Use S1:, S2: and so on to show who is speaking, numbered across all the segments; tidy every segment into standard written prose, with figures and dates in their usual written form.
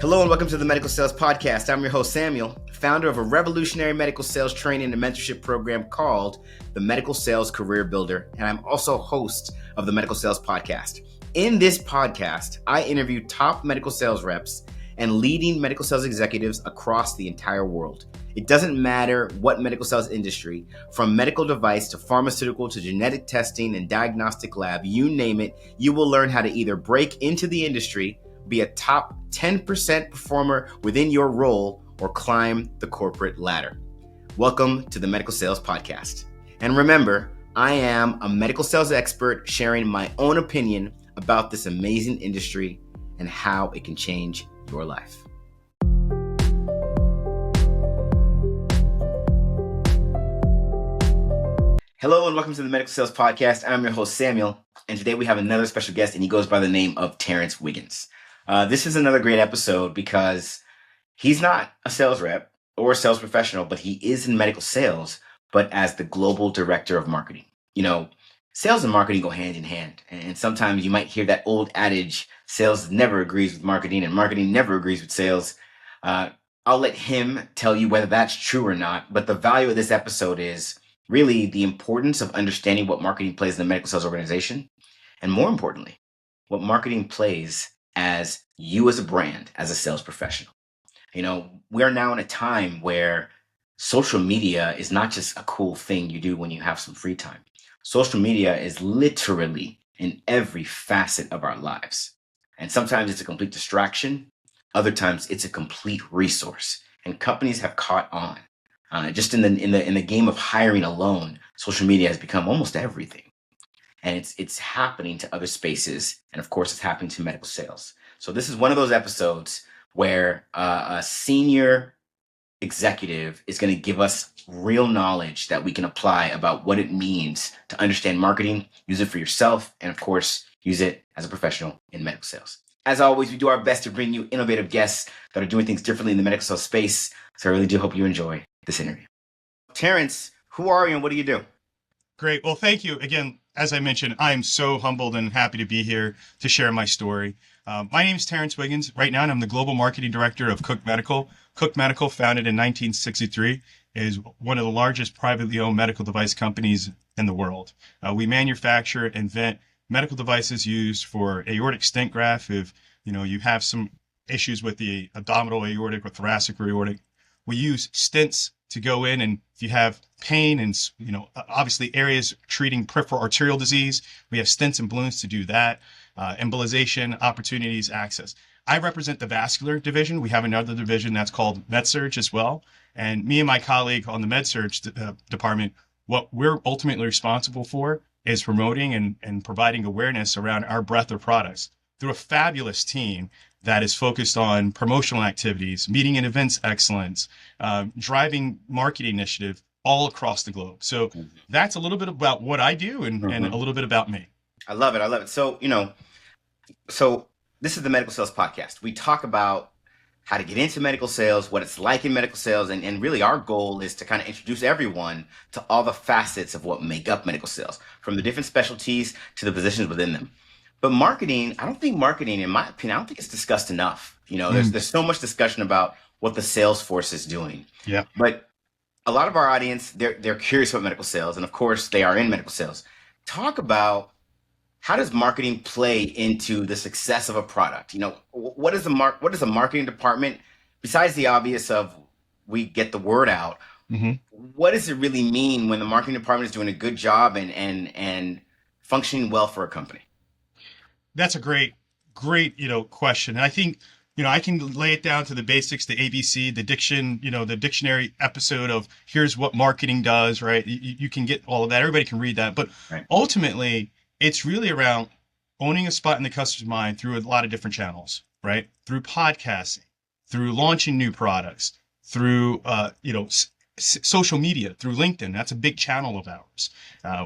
S1: Hello and welcome to the Medical Sales Podcast. I'm your host, Samuel, founder of a revolutionary medical sales training and mentorship program called the Medical Sales Career Builder, and I'm also host of the Medical Sales Podcast. In this podcast, I interview top medical sales reps and leading medical sales executives across the entire world. It doesn't matter what medical sales industry, from medical device to pharmaceutical to genetic testing and diagnostic lab, you name it, you will learn how to either break into the industry, be a top 10% performer within your role, or climb the corporate ladder. Welcome to the Medical Sales Podcast. And remember, I am a medical sales expert sharing my own opinion about this amazing industry and how it can change your life. Hello and welcome to the Medical Sales Podcast. I'm your host, Samuel, and today we have another special guest, and he goes by the name of Terrence Wiggins. This is another great episode because he's not a sales rep or a sales professional, but he is in medical sales, but as the global director of marketing. You know, sales and marketing go hand in hand, and sometimes you might hear that old adage, sales never agrees with marketing and marketing never agrees with sales. I'll let him tell you whether that's true or not, but the value of this episode is really the importance of understanding what marketing plays in the medical sales organization, and more importantly, what marketing plays as you as a brand, as a sales professional. You know, we are now in a time where social media is not just a cool thing you do when you have some free time. Social media is literally in every facet of our lives. And sometimes it's a complete distraction. Other times it's a complete resource. And companies have caught on. Just in the game of hiring alone, social media has become almost everything. And it's happening to other spaces. And of course, it's happening to medical sales. So this is one of those episodes where a senior executive is going to give us real knowledge that we can apply about what it means to understand marketing, use it for yourself, and of course, use it as a professional in medical sales. As always, we do our best to bring you innovative guests that are doing things differently in the medical sales space. So I really do hope you enjoy this interview. Terrence, who are you and what do you do?
S2: Great. Well, thank you. Again, as I mentioned, I'm so humbled and happy to be here to share my story. My name is Terrence Wiggins right now, and I'm the Global Marketing Director of Cook Medical. Cook Medical, founded in 1963, is one of the largest privately owned medical device companies in the world. We manufacture and invent medical devices used for aortic stent graft if you have some issues with the abdominal aortic or thoracic aortic. We use stents to go in, and if you have pain and obviously areas treating peripheral arterial disease, we have stents and balloons to do that. Embolization, opportunities, access. I represent the vascular division. We have another division that's called MedSurg as well. And me and my colleague on the MedSurg department, what we're ultimately responsible for is promoting and providing awareness around our breadth of products through a fabulous team that is focused on promotional activities, meeting and events excellence, driving marketing initiative all across the globe. So that's a little bit about what I do and a little bit about me.
S1: I love it. So this is the Medical Sales Podcast. We talk about how to get into medical sales, what it's like in medical sales, and really our goal is to kind of introduce everyone to all the facets of what make up medical sales, from the different specialties to the positions within them. But marketing, I don't think marketing, in my opinion, I don't think it's discussed enough. There's so much discussion about what the sales force is doing.
S2: Yeah.
S1: But a lot of our audience, they're curious about medical sales, and of course, they are in medical sales. Talk about how does marketing play into the success of a product? What is the marketing department, besides the obvious of we get the word out? What does it really mean when the marketing department is doing a good job and functioning well for a company?
S2: That's a great question. And I think, I can lay it down to the basics, the ABC, the dictionary episode of here's what marketing does, right? You can get all of that. Everybody can read that. But ultimately, it's really around owning a spot in the customer's mind through a lot of different channels, right? Through podcasting, through launching new products, through, social media, through LinkedIn. That's a big channel of ours.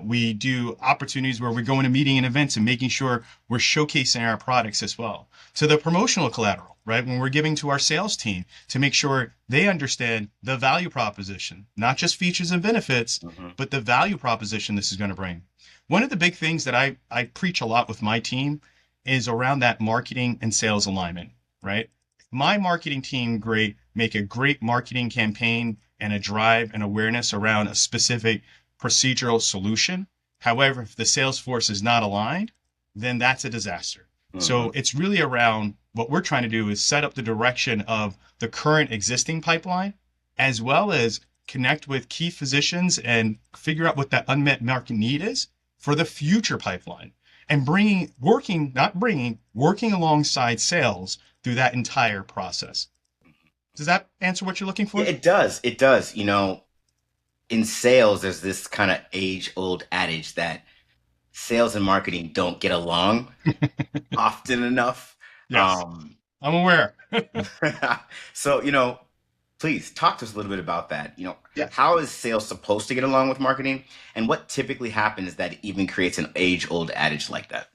S2: We do opportunities where we're going to meeting and events and making sure we're showcasing our products as well. To the promotional collateral, right? When we're giving to our sales team to make sure they understand the value proposition, not just features and benefits, but the value proposition this is going to bring. One of the big things that I preach a lot with my team is around that marketing and sales alignment, right? my marketing team make a great marketing campaign and a drive and awareness around a specific procedural solution. However, if the sales force is not aligned, then that's a disaster.
S1: Hmm.
S2: So it's really around what we're trying to do is set up the direction of the current existing pipeline, as well as connect with key physicians and figure out what that unmet market need is for the future pipeline and working alongside sales through that entire process. Does that answer what you're looking
S1: Yeah,
S2: for?
S1: it does. It does. In sales, there's this kind of age-old adage that sales and marketing don't get along often enough.
S2: Yes,
S1: Um,
S2: I'm aware.
S1: so, please talk to us a little bit about that.
S2: Yeah.
S1: How is sales supposed to get along with marketing? And what typically happens that even creates an age-old adage like that?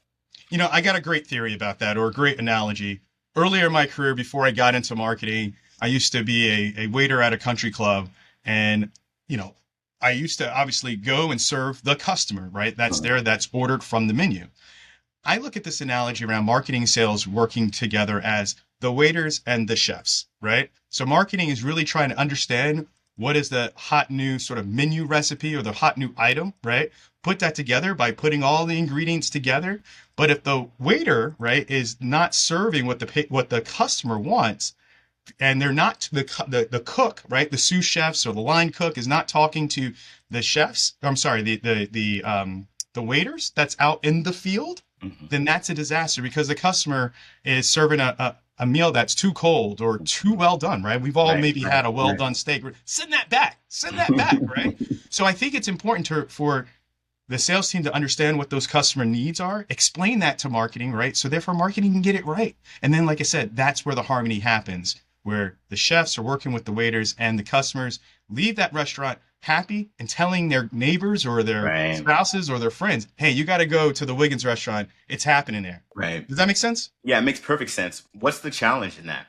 S2: I got a great theory about that, or a great analogy. Earlier in my career, before I got into marketing, I used to be a waiter at a country club. And, you know, I used to obviously go and serve the customer, right? That's ordered from the menu. I look at this analogy around marketing and sales working together as the waiters and the chefs, right? So marketing is really trying to understand what is the hot new sort of menu recipe or the hot new item, right? Put that together by putting all the ingredients together. But if the waiter, right, is not serving what the customer wants, and they're not the cook, right, the sous chefs or the line cook is not talking to the chefs. I'm sorry, the waiters that's out in the field,
S1: Mhm.
S2: then that's a disaster because the customer is serving a meal that's too cold or too well done, right? We've all
S1: Right,
S2: maybe
S1: right,
S2: had a well
S1: right.
S2: done steak. Send that back, right? So I think it's important for the sales team to understand what those customer needs are, explain that to marketing, right? So therefore marketing can get it right. And then, like I said, that's where the harmony happens, where the chefs are working with the waiters and the customers leave that restaurant happy and telling their neighbors or their
S1: Right,
S2: spouses or their friends, hey, you got to go to the Wiggins restaurant. It's happening there.
S1: right.
S2: Does that make sense?
S1: Yeah, it makes perfect sense. What's the challenge in that?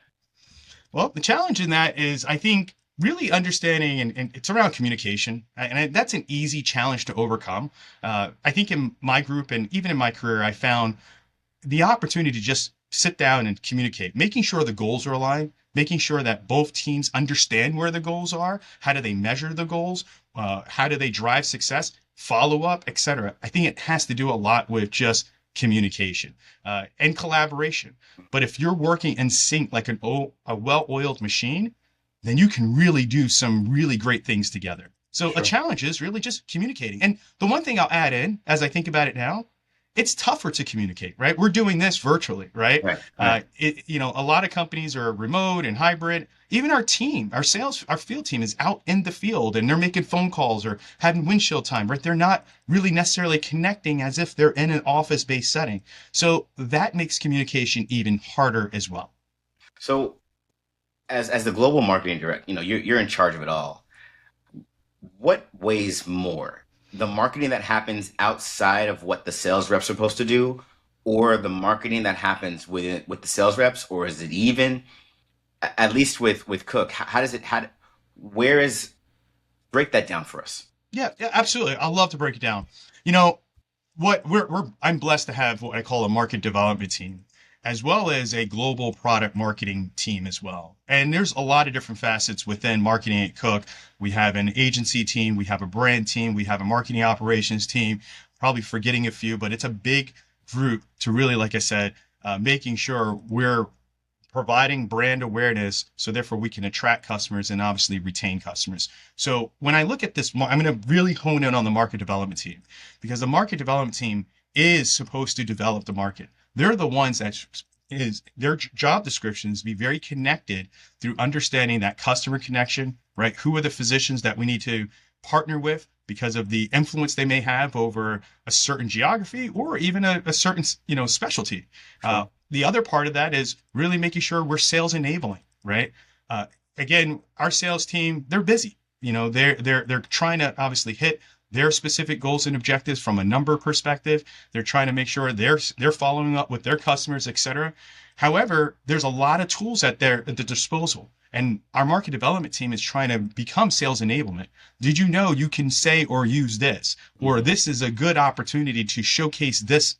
S2: Well, the challenge in that is, I think, really understanding, and it's around communication. That's an easy challenge to overcome. I think in my group and even in my career, I found the opportunity to just sit down and communicate, making sure the goals are aligned, making sure that both teams understand where the goals are, how do they measure the goals, how do they drive success, follow up, etc. I think it has to do a lot with just communication and collaboration. But if you're working in sync like a well-oiled machine, then you can really do some really great things together. So a
S1: Sure.
S2: challenge is really just communicating. And the one thing I'll add in, as I think about it now, it's tougher to communicate, right? We're doing this virtually, right?
S1: Right, right.
S2: A lot of companies are remote and hybrid. Even our field team is out in the field and they're making phone calls or having windshield time, right? They're not really necessarily connecting as if they're in an office-based setting. So that makes communication even harder as well.
S1: So, as the global marketing director, you're in charge of it all. What weighs more? The marketing that happens outside of what the sales reps are supposed to do, or the marketing that happens with the sales reps, or is it even? At least with Cook, how does it where is break that down for us?
S2: Yeah, yeah, absolutely. I'd love to break it down. You know, what I'm blessed to have what I call a market development team, as well as a global product marketing team as well. And there's a lot of different facets within marketing at Cook. We have an agency team, we have a brand team, we have a marketing operations team, probably forgetting a few, but it's a big group to really, like I said, making sure we're providing brand awareness so therefore we can attract customers and obviously retain customers. So when I look at this, I'm going to really hone in on the market development team because the market development team is supposed to develop the market. They're the ones that is their job descriptions be very connected through understanding that customer connection, right? Who are the physicians that we need to partner with because of the influence they may have over a certain geography or even a certain, specialty.
S1: Sure.
S2: The other part of that is really making sure we're sales enabling, right? Uh, Again, our sales team, they're busy. They're trying to obviously hit their specific goals and objectives from a number perspective. They're trying to make sure they're following up with their customers, et cetera. However, there's a lot of tools at their disposal. And our market development team is trying to become sales enablement. Did you know you can say or use this? Or
S1: Mhm.
S2: this is a good opportunity to showcase this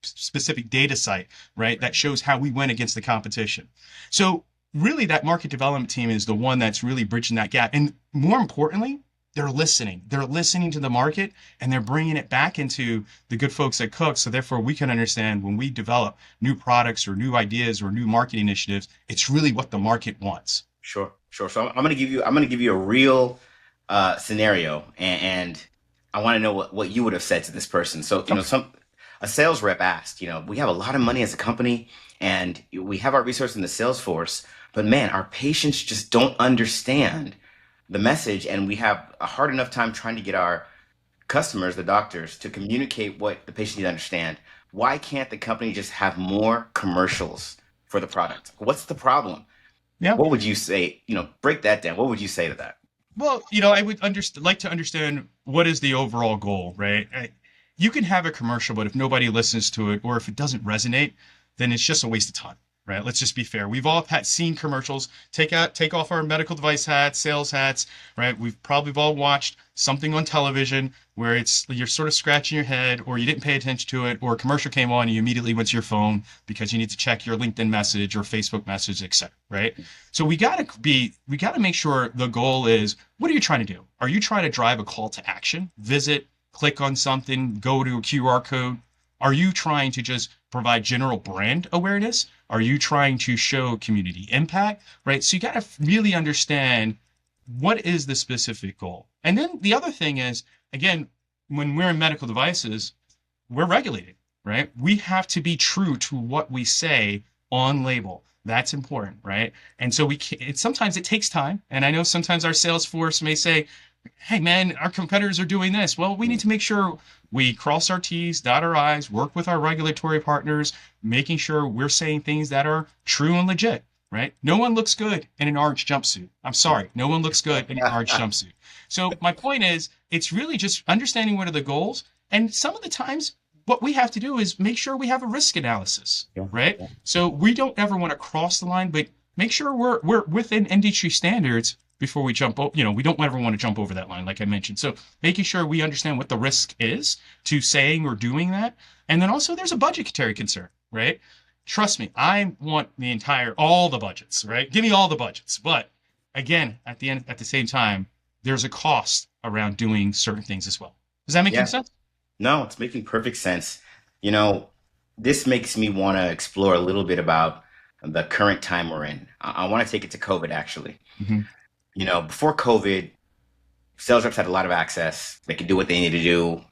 S2: specific data site, right? That shows how we went against the competition. So really that market development team is the one that's really bridging that gap. And more importantly, they're listening. They're listening to the market and they're bringing it back into the good folks at Cook. So therefore we can understand when we develop new products or new ideas or new marketing initiatives, it's really what the market wants.
S1: Sure, sure. So I'm gonna give you a real scenario, and I want to know what you would have said to this person. So,
S2: Okay.
S1: a sales rep asked, we have a lot of money as a company, and we have our resource in the sales force, but man, our patients just don't understand the message, and we have a hard enough time trying to get our customers, the doctors, to communicate what the patient needs to understand. Why can't the company just have more commercials for the product? What's the problem?
S2: Yeah.
S1: What would you say? Break that down. What would you say to that?
S2: Well, I would like to understand what is the overall goal, right? You can have a commercial, but if nobody listens to it or if it doesn't resonate, then it's just a waste of time, right? Let's just be fair. We've all seen commercials. Take off our medical device hats, sales hats, right? We've probably all watched something on television where you're sort of scratching your head or you didn't pay attention to it or a commercial came on and you immediately went to your phone because you need to check your LinkedIn message or Facebook message, etc. Right? So we gotta make sure the goal is, what are you trying to do? Are you trying to drive a call to action? Visit, click on something, go to a QR code? Are you trying to just provide general brand awareness? Are you trying to show community impact? Right? So you got to really understand what is the specific goal. And then the other thing is, again, when we're in medical devices, we're regulated, right? We have to be true to what we say on label. That's important, right? And so sometimes it takes time. And I know sometimes our sales force may say, hey man, our competitors are doing this. Well, we need to make sure we cross our T's, dot our I's, work with our regulatory partners, making sure we're saying things that are true and legit, right? No one looks good in an orange jumpsuit. I'm sorry. No one looks good in an orange jumpsuit. So my point is, it's really just understanding what are the goals. And some of the times what we have to do is make sure we have a risk analysis,
S1: Yeah,
S2: right?
S1: yeah.
S2: So we don't ever want to cross the line, but make sure we're within industry standards before we jump over. We don't ever want to jump over that line, like I mentioned. So making sure we understand what the risk is to saying or doing that. And then also there's a budgetary concern, right? Trust me, I want all the budgets, right? Give me all the budgets. But again, at the same time, there's a cost around doing certain things as well. Does that make any
S1: Yeah.
S2: sense?
S1: No, it's making perfect sense. You know, this makes me want to explore a little bit about the current time we're in. I want to take it to COVID, actually.
S2: Mm-hmm.
S1: Before COVID, sales reps had a lot of access. They could do what they need to do.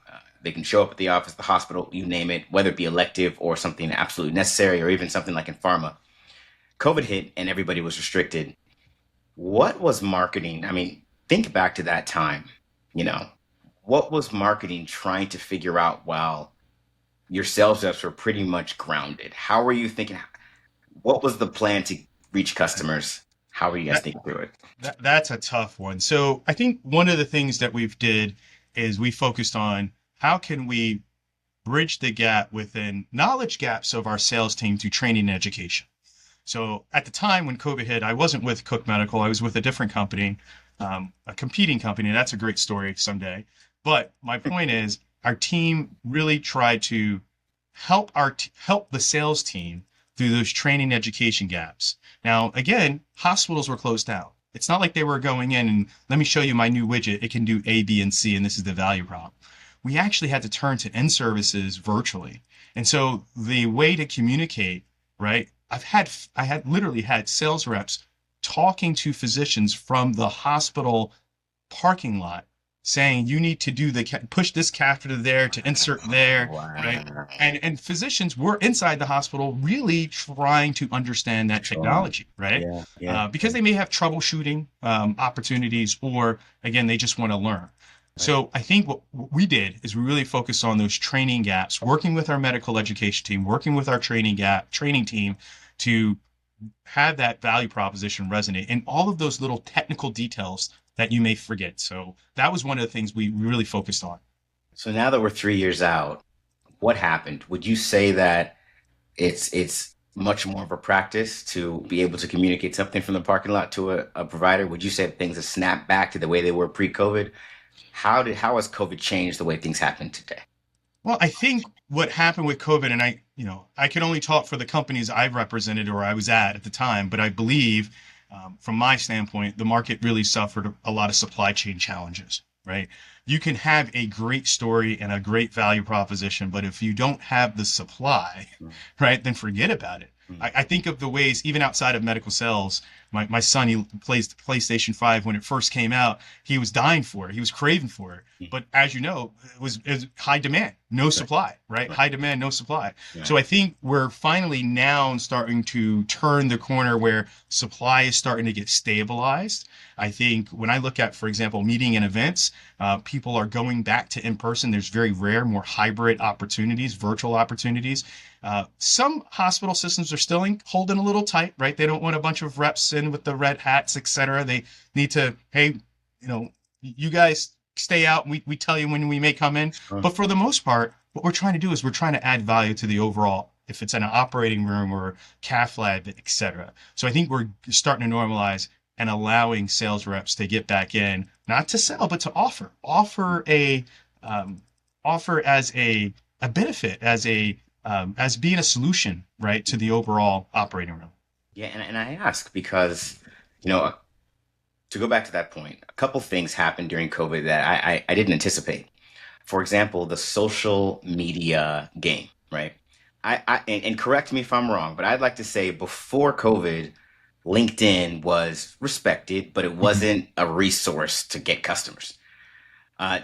S1: They can show up at the office, the hospital, you name it, whether it be elective or something absolutely necessary, or even something like in pharma. COVID hit and everybody was restricted. What was marketing? I mean, think back to that time. You know, what was marketing trying to figure out while your sales reps were pretty much grounded? How were you thinking? What was the plan to reach customers? How were you guys thinking through it?
S2: That's a tough one. So I think one of the things that we've did is we focused on how can we bridge the gap within knowledge gaps of our sales team to training and education. So at the time when COVID hit, I wasn't with Cook Medical. I was with a different company, a competing company. And that's a great story someday. But my point is, our team really tried to help the sales team through those training education gaps. Now, again, hospitals were closed down. It's not like they were going in and let me show you my new widget. It can do A, B, and C, and this is the value prop. We actually had to turn to end services virtually. And so the way to communicate, right? I had literally had sales reps talking to physicians from the hospital parking lot saying you need to push this catheter there to insert there, right?
S1: Wow.
S2: And physicians were inside the hospital really trying to understand that
S1: Sure.
S2: technology, right?
S1: Yeah, yeah.
S2: Because they may have troubleshooting opportunities, or again, they just want to learn.
S1: Right.
S2: So I think what we did is we really focused on those training gaps, working with our medical education team, working with our training team to have that value proposition resonate and all of those little technical details that you may forget. So that was one of the things we really focused on.
S1: So now that we're 3 years out, what happened? Would you say that it's much more of a practice to be able to communicate something from the parking lot to a provider? Would you say that things have snapped back to the way they were pre-COVID? How has COVID changed the way things happen today?
S2: Well, I think what happened with COVID, and I can only talk for the companies I've represented or I was at the time, but I believe, from my standpoint, the market really suffered a lot of supply chain challenges, right? You can have a great story and a great value proposition, but if you don't have the supply,
S1: Mm,
S2: right, then forget about it.
S1: mm,
S2: I think of the ways, even outside of medical sales, my son, he plays the PlayStation 5 when it first came out. He was dying for it. He was craving for it.
S1: mm.
S2: But as you know, it was high demand, no
S1: Right,
S2: supply, right?
S1: right,
S2: High demand, no supply.
S1: right.
S2: So I think we're finally now starting to turn the corner where supply is starting to get stabilized. I think when I look at, for example, meeting and events, people are going back to in person. There's very rare, more hybrid opportunities, virtual opportunities. Some hospital systems are still holding a little tight, right? They don't want a bunch of reps in with the red hats, et cetera. They need to, hey, you guys stay out. We tell you when we may come in.
S1: Huh.
S2: But for the most part, what we're trying to do is we're trying to add value to the overall, if it's in an operating room or cath lab, et cetera. So I think we're starting to normalize and allowing sales reps to get back in, not to sell, but to um, offer as a benefit, as being a solution, right, to the overall operating room.
S1: Yeah, and I ask because, you know, to go back to that point, a couple things happened during COVID that I didn't anticipate. For example, the social media game, right? And correct me if I'm wrong, but I'd like to say before COVID, LinkedIn was respected, but it
S2: Mhm.
S1: wasn't a resource to get customers.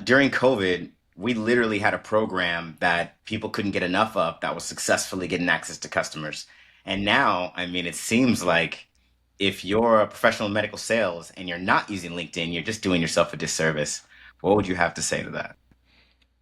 S1: During COVID, we literally had a program that people couldn't get enough of that was successfully getting access to customers. And now, I mean, it seems like if you're a professional in medical sales and you're not using LinkedIn, you're just doing yourself a disservice. What would you have to say to that?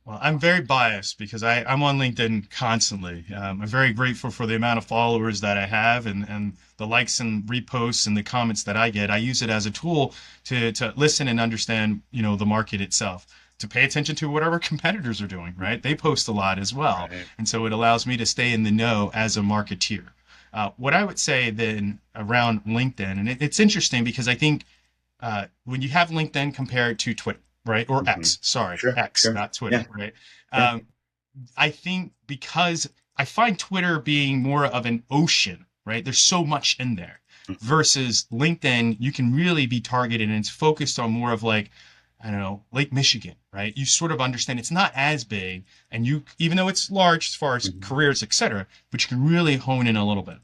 S2: Well, I'm very biased because I'm on LinkedIn constantly. I'm very grateful for the amount of followers that I have and the likes and reposts and the comments that I get. I use it as a tool to listen and understand, the market itself, to pay attention to whatever competitors are doing, right? They post a lot as well.
S1: Right.
S2: And so it allows me to stay in the know as a marketeer. What I would say then around LinkedIn, and it's interesting because I think when you have LinkedIn compared to Twitter, right? Or
S1: Hmm.
S2: X, sorry,
S1: Sure,
S2: X,
S1: sure.
S2: not Twitter,
S1: Yeah,
S2: right?
S1: yeah.
S2: Um, I think because I find Twitter being more of an ocean, right? There's so much in there
S1: Hmm.
S2: versus LinkedIn, you can really be targeted and it's focused on more of like, I don't know, Lake Michigan, right? You sort of understand it's not as big and even though it's large as far as
S1: Hmm.
S2: careers, et cetera, but you can really hone in a little bit.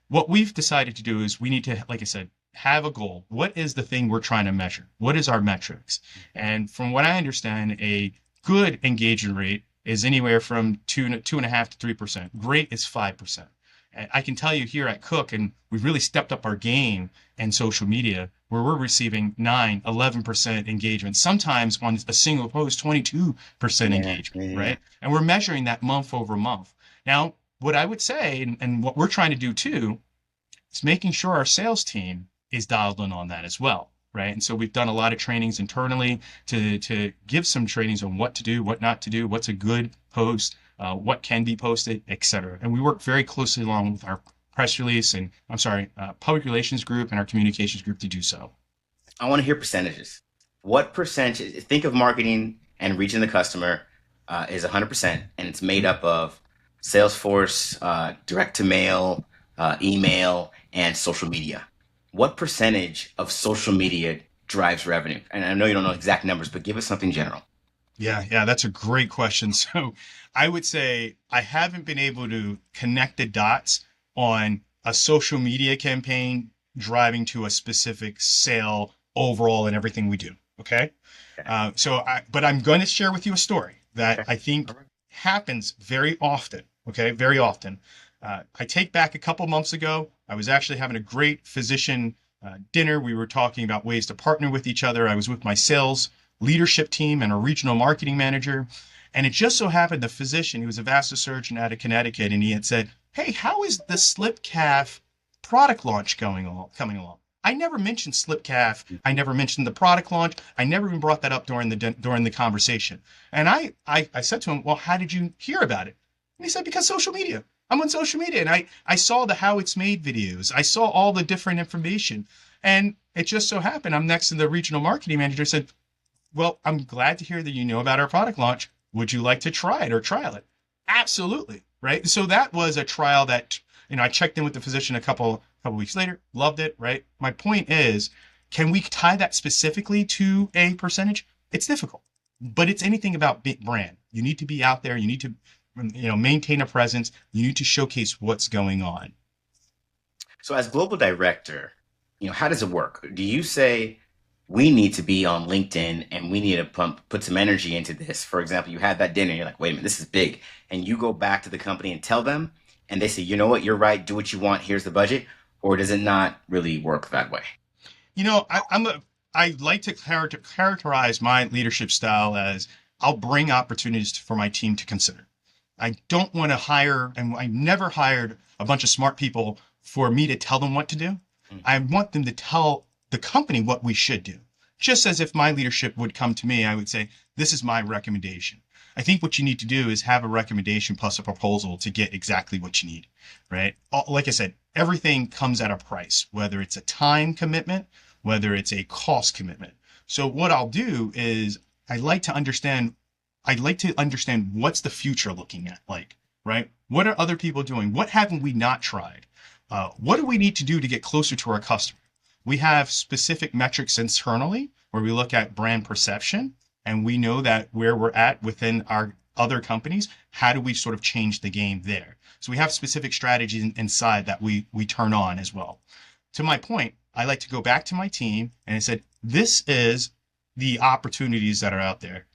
S2: What we've decided to do is we need to, like I said, have a goal. What is the thing we're trying to measure? What is our metrics? And from what I understand, a good engagement rate is anywhere from 2.5 to 3%. Great is 5%. And I can tell you here at Cook, and we've really stepped up our game in social media where we're receiving 9, 11% engagement, sometimes on a single post, 22%
S1: Yeah,
S2: engagement,
S1: yeah, yeah.
S2: right? And we're measuring that month over month. Now, what I would say, and what we're trying to do too, is making sure our sales team is dialed in on that as well. Right. And so we've done a lot of trainings internally to give some trainings on what to do, what not to do, what's a good post, what can be posted, et cetera. And we work very closely along with our press release and public relations group and our communications group to do so.
S1: I want to hear percentages. What percentage, think of marketing and reaching the customer is 100%, and it's made up of Salesforce, direct to mail, email, and social media. What percentage of social media drives revenue? And I know you don't know exact numbers, but give us something general.
S2: Yeah, that's a great question. So I would say I haven't been able to connect the dots on a social media campaign driving to a specific sale overall in everything we do. Okay.
S1: Okay.
S2: But I'm going to share with you a story that
S1: Okay.
S2: I think
S1: All right.
S2: happens very often. Okay. Very often. I take back a couple months ago, I was actually having a great physician dinner. We were talking about ways to partner with each other. I was with my sales leadership team and a regional marketing manager. And it just so happened the physician, he was a vascular surgeon out of Connecticut, and he had said, "Hey, how is the slip calf product launch coming along?" I never mentioned slip calf. I
S1: Mhm.
S2: never mentioned the product launch. I never even brought that up during the conversation. And I said to him, "Well, how did you hear about it?" And he said, "Because social media. I'm on social media, and I saw the how it's made videos. I saw all the different information, and it just so happened I'm next to the regional marketing manager. Said, well, I'm glad to hear that you know about our product launch. Would you like to try it or trial it? Absolutely. Right. So that was a trial that, I checked in with the physician a couple weeks later, loved it. Right. My point is, can we tie that specifically to a percentage? It's difficult, but it's anything about brand. You need to be out there. You need to, maintain a presence. You need to showcase what's going on.
S1: So as global director, how does it work? Do you say we need to be on LinkedIn and we need to put some energy into this? For example, you had that dinner, you're like, wait a minute, this is big. And you go back to the company and tell them, and they say, you know what, you're right, do what you want, here's the budget. Or does it not really work that way?
S2: I like to characterize my leadership style as I'll bring opportunities for my team to consider. I don't want to hire, and I never hired a bunch of smart people for me to tell them what to do. I want them to tell the company what we should do. Just as if my leadership would come to me, I would say, this is my recommendation. I think what you need to do is have a recommendation plus a proposal to get exactly what you need, right? Like I said, everything comes at a price, whether it's a time commitment, whether it's a cost commitment. So what I'll do is I'd like to understand what's the future looking at like, right? What are other people doing? What haven't we not tried? What do we need to do to get closer to our customer? We have specific metrics internally where we look at brand perception, and we know that where we're at within our other companies, how do we sort of change the game there? So we have specific strategies inside that we turn on as well. To my point, I like to go back to my team and I said, this is the opportunities that are out there.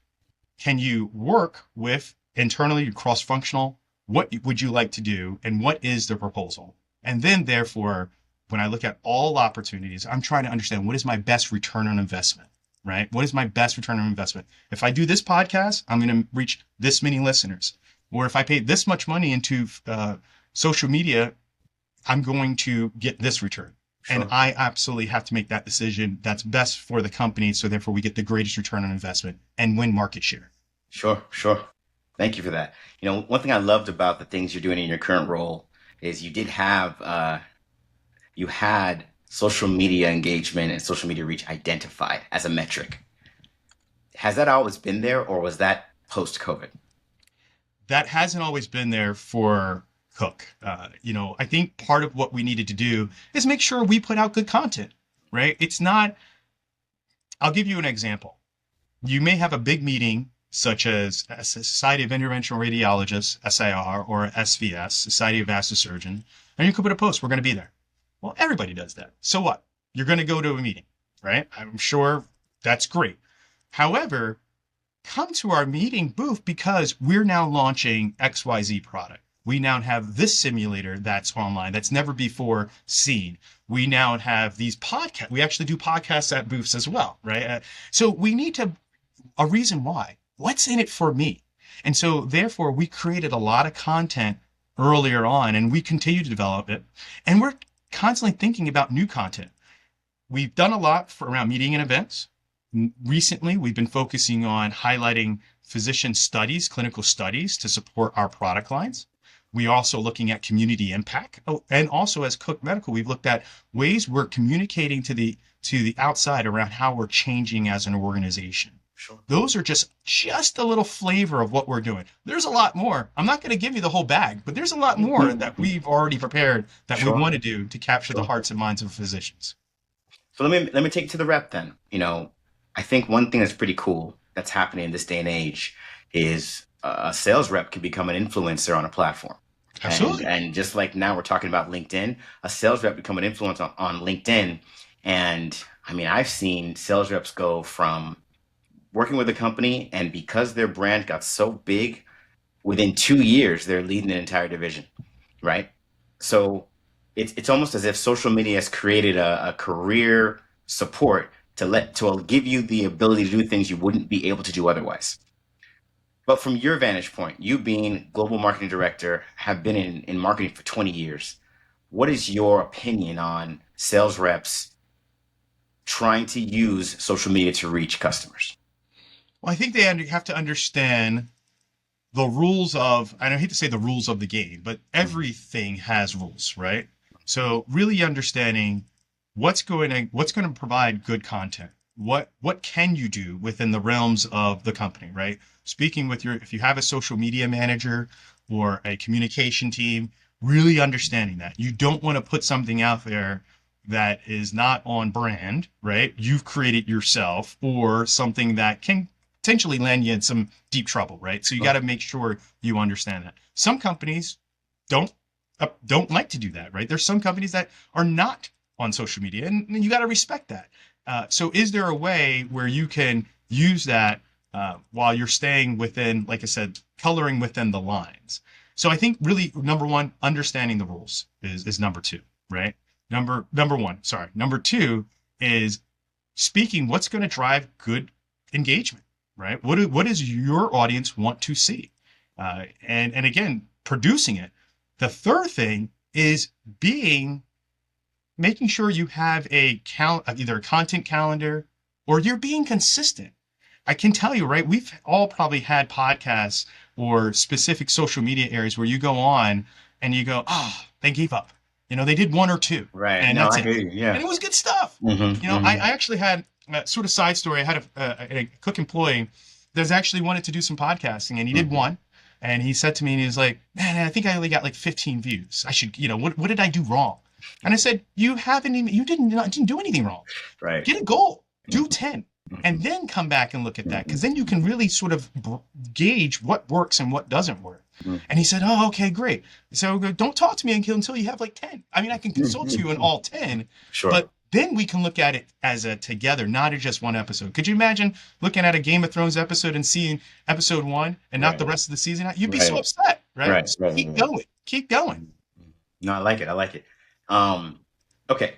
S2: Can you work with internally, cross-functional? What would you like to do? And what is the proposal? And then therefore, when I look at all opportunities, I'm trying to understand what is my best return on investment, right? What is my best return on investment? If I do this podcast, I'm going to reach this many listeners. Or if I pay this much money into social media, I'm going to get this return. Sure. And I absolutely have to make that decision that's best for the company. So therefore we get the greatest return on investment and win market share.
S1: Sure. Thank you for that. One thing I loved about the things you're doing in your current role is you had social media engagement and social media reach identified as a metric. Has that always been there, or was that post-COVID?
S2: That hasn't always been there for Cook. I think part of what we needed to do is make sure we put out good content, right? I'll give you an example. You may have a big meeting such as a Society of Interventional Radiologists, SIR, or SVS, Society of Vascular Surgeons, and you could put a post, we're going to be there. Well, everybody does that. So what? You're going to go to a meeting, right? I'm sure that's great. However, come to our meeting booth because we're now launching XYZ product. We now have this simulator that's online that's never before seen. We now have these podcasts. We actually do podcasts at booths as well, right? So we need a reason why. What's in it for me? And so therefore we created a lot of content earlier on and we continue to develop it. And we're constantly thinking about new content. We've done a lot around meeting and events. Recently, we've been focusing on highlighting physician studies, clinical studies to support our product lines. We're also looking at community impact. And also as Cook Medical, we've looked at ways we're communicating to the outside around how we're changing as an organization. Sure. Those are just a little flavor of what we're doing. There's a lot more. I'm not going to give you the whole bag, but there's a lot more that we've already prepared that we want to do to capture the hearts and minds of physicians.
S1: So let me take it to the rep then. I think one thing that's pretty cool that's happening in this day and age is a sales rep can become an influencer on a platform.
S2: Absolutely.
S1: And just like now we're talking about LinkedIn, a sales rep become an influencer on LinkedIn. And I've seen sales reps go from working with a company, and because their brand got so big, within 2 years, they're leading an entire division, right? So it's almost as if social media has created a career support to give you the ability to do things you wouldn't be able to do otherwise. But from your vantage point, you being global marketing director, have been in marketing for 20 years. What is your opinion on sales reps trying to use social media to reach customers?
S2: Well, I think they have to understand the rules of, and I hate to say the rules of the game, but everything has rules, right? So really understanding what's going to provide good content. what can you do within the realms of the company, right? Speaking with if you have a social media manager or a communication team, really understanding that you don't want to put something out there that is not on brand, right? You've created yourself, or something that can potentially land you in some deep trouble, right? So you got to make sure you understand that. Some companies don't don't like to do that, right? There's some companies that are not on social media, and you got to respect that. So is there a way where you can use that while you're staying within, like I said, coloring within the lines? So I think really number one, understanding the rules is number two, right? Number one, sorry. Number two is speaking what's going to drive good engagement, right? What does your audience want to see? And again, producing it. The third thing is making sure you have either a content calendar, or you're being consistent. I can tell you, right? We've all probably had podcasts or specific social media areas where you go on and you go, oh, they gave up. They did one or two,
S1: Right.
S2: and
S1: No,
S2: that's
S1: I
S2: it.
S1: hear you. Yeah.
S2: And it was good stuff. I actually had a sort of side story. I had a cook employee that's actually wanted to do some podcasting, and he did one. And he said to me, and he was like, man, I think I only got like 15 views. I should, what did I do wrong? And I said, you didn't do anything wrong.
S1: Right.
S2: Get a goal, do 10, and then come back and look at that. Because then you can really sort of gauge what works and what doesn't work. And he said, oh, okay, great. So don't talk to me until you have like 10. I mean, I can consult you on all 10,
S1: Sure.
S2: But then we can look at it as a together, not as just one episode. Could you imagine looking at a Game of Thrones episode and seeing episode 1 and not the rest of the season? You'd be so upset, right? So keep going.
S1: No, I like it. Okay.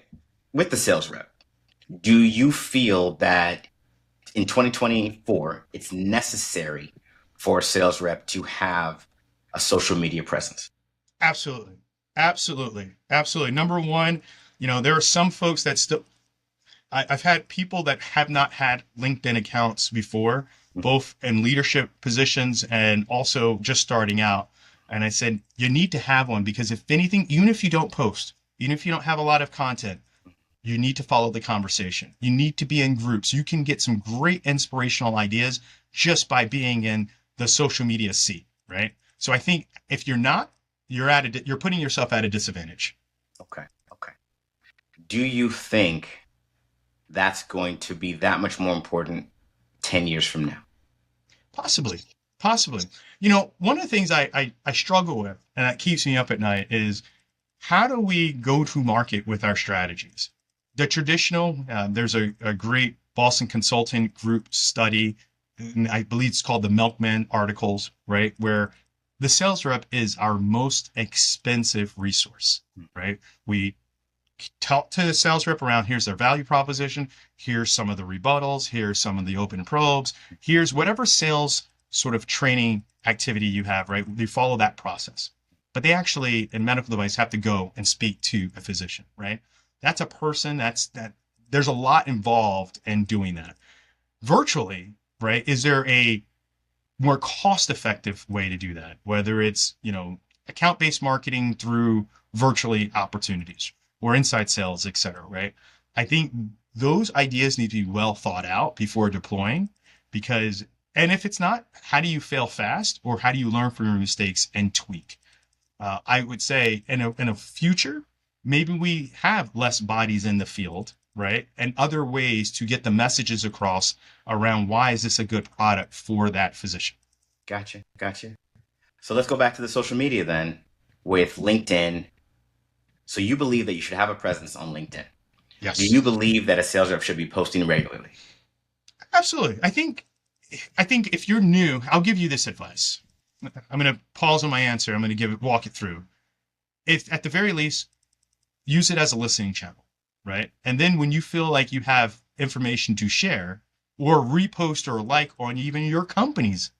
S1: With the sales rep, do you feel that in 2024, it's necessary for a sales rep to have a social media presence?
S2: Absolutely. Number one, there are some folks that I've had people that have not had LinkedIn accounts before, both in leadership positions and also just starting out. And I said, you need to have one, because if anything, even if you don't post, even if you don't have a lot of content, you need to follow the conversation. You need to be in groups. You can get some great inspirational ideas just by being in the social media sea, right? So I think if you're not, you're putting yourself at a disadvantage.
S1: Okay. Do you think that's going to be that much more important 10 years from now?
S2: Possibly. One of the things I struggle with, and that keeps me up at night, is how do we go to market with our strategies? The traditional, there's a great Boston Consulting Group study, and I believe it's called the Milkman Articles, right? Where the sales rep is our most expensive resource, right? We talk to the sales rep around, here's their value proposition, here's some of the rebuttals, here's some of the open probes, here's whatever sales sort of training activity you have, right? They follow that process. But they actually, in medical device, have to go and speak to a physician, right? That's a person, there's a lot involved in doing that. Virtually, right? Is there a more cost-effective way to do that? Whether it's, account-based marketing through virtually opportunities, or inside sales, et cetera, right? I think those ideas need to be well thought out before deploying, and if it's not, how do you fail fast, or how do you learn from your mistakes and tweak? I would say in a future, maybe we have less bodies in the field, right? And other ways to get the messages across around why is this a good product for that physician.
S1: Gotcha. So let's go back to the social media then with LinkedIn. So you believe that you should have a presence on LinkedIn?
S2: Yes.
S1: Do you believe that a sales rep should be posting regularly?
S2: Absolutely. I think if you're new, I'll give you this advice. I'm going to pause on my answer. I'm going to walk it through. If at the very least, use it as a listening channel, right? And then when you feel like you have information to share, or repost or like on even your company's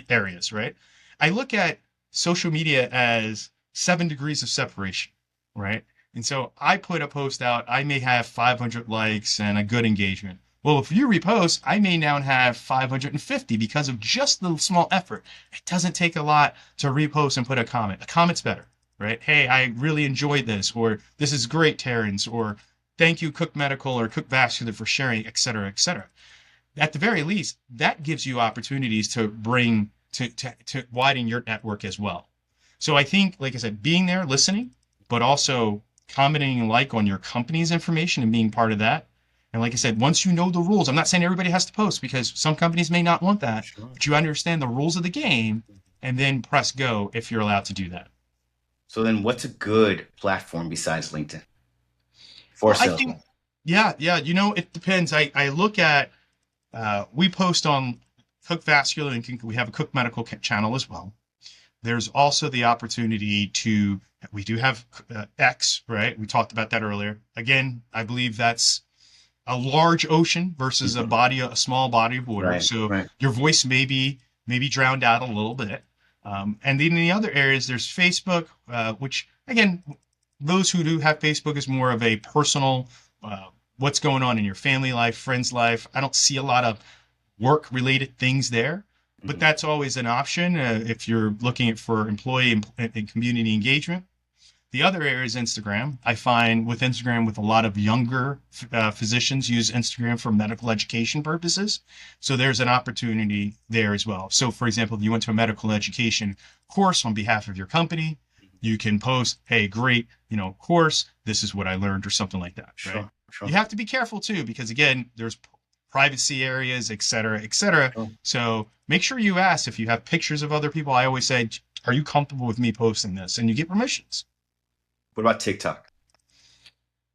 S2: areas, right? I look at social media as 7 degrees of separation, right? And so I put a post out, I may have 500 likes and a good engagement. Well, if you repost, I may now have 550 because of just the small effort. It doesn't take a lot to repost and put a comment. A comment's better, right? Hey, I really enjoyed this, or this is great, Terrence, or thank you, Cook Medical or Cook Vascular for sharing, et cetera, et cetera. At the very least, that gives you opportunities to bring to widen your network as well. So I think, like I said, being there, listening, but also commenting like on your company's information and being part of that. And like I said, once you know the rules, I'm not saying everybody has to post because some companies may not want that,
S1: Sure.
S2: but you understand the rules of the game and then press go if you're allowed to do that.
S1: So then what's a good platform besides LinkedIn for
S2: Well, I
S1: sales?
S2: think, yeah, it depends. I look at, we post on Cook Vascular and we have a Cook Medical channel as well. There's also the opportunity to, we do have X, right? We talked about that earlier. Again, I believe that's a large ocean versus a small body of water.
S1: Right,
S2: So
S1: right.
S2: your voice may be drowned out a little bit. And then in the other areas, there's Facebook, which again, those who do have Facebook is more of a personal, what's going on in your family life, friends life. I don't see a lot of work related things there, but that's always an option if you're looking at for employee and community engagement. The other area is Instagram. I find with Instagram, with a lot of younger physicians use Instagram for medical education purposes. So there's an opportunity there as well. So for example, if you went to a medical education course on behalf of your company, you can post, hey, great, course, this is what I learned or something like that, right?
S1: Sure.
S2: You have to be careful too, because again, there's privacy areas, et cetera, et cetera.
S1: Sure.
S2: So make sure you ask if you have pictures of other people. I always say, are you comfortable with me posting this? And you get permissions.
S1: What about TikTok?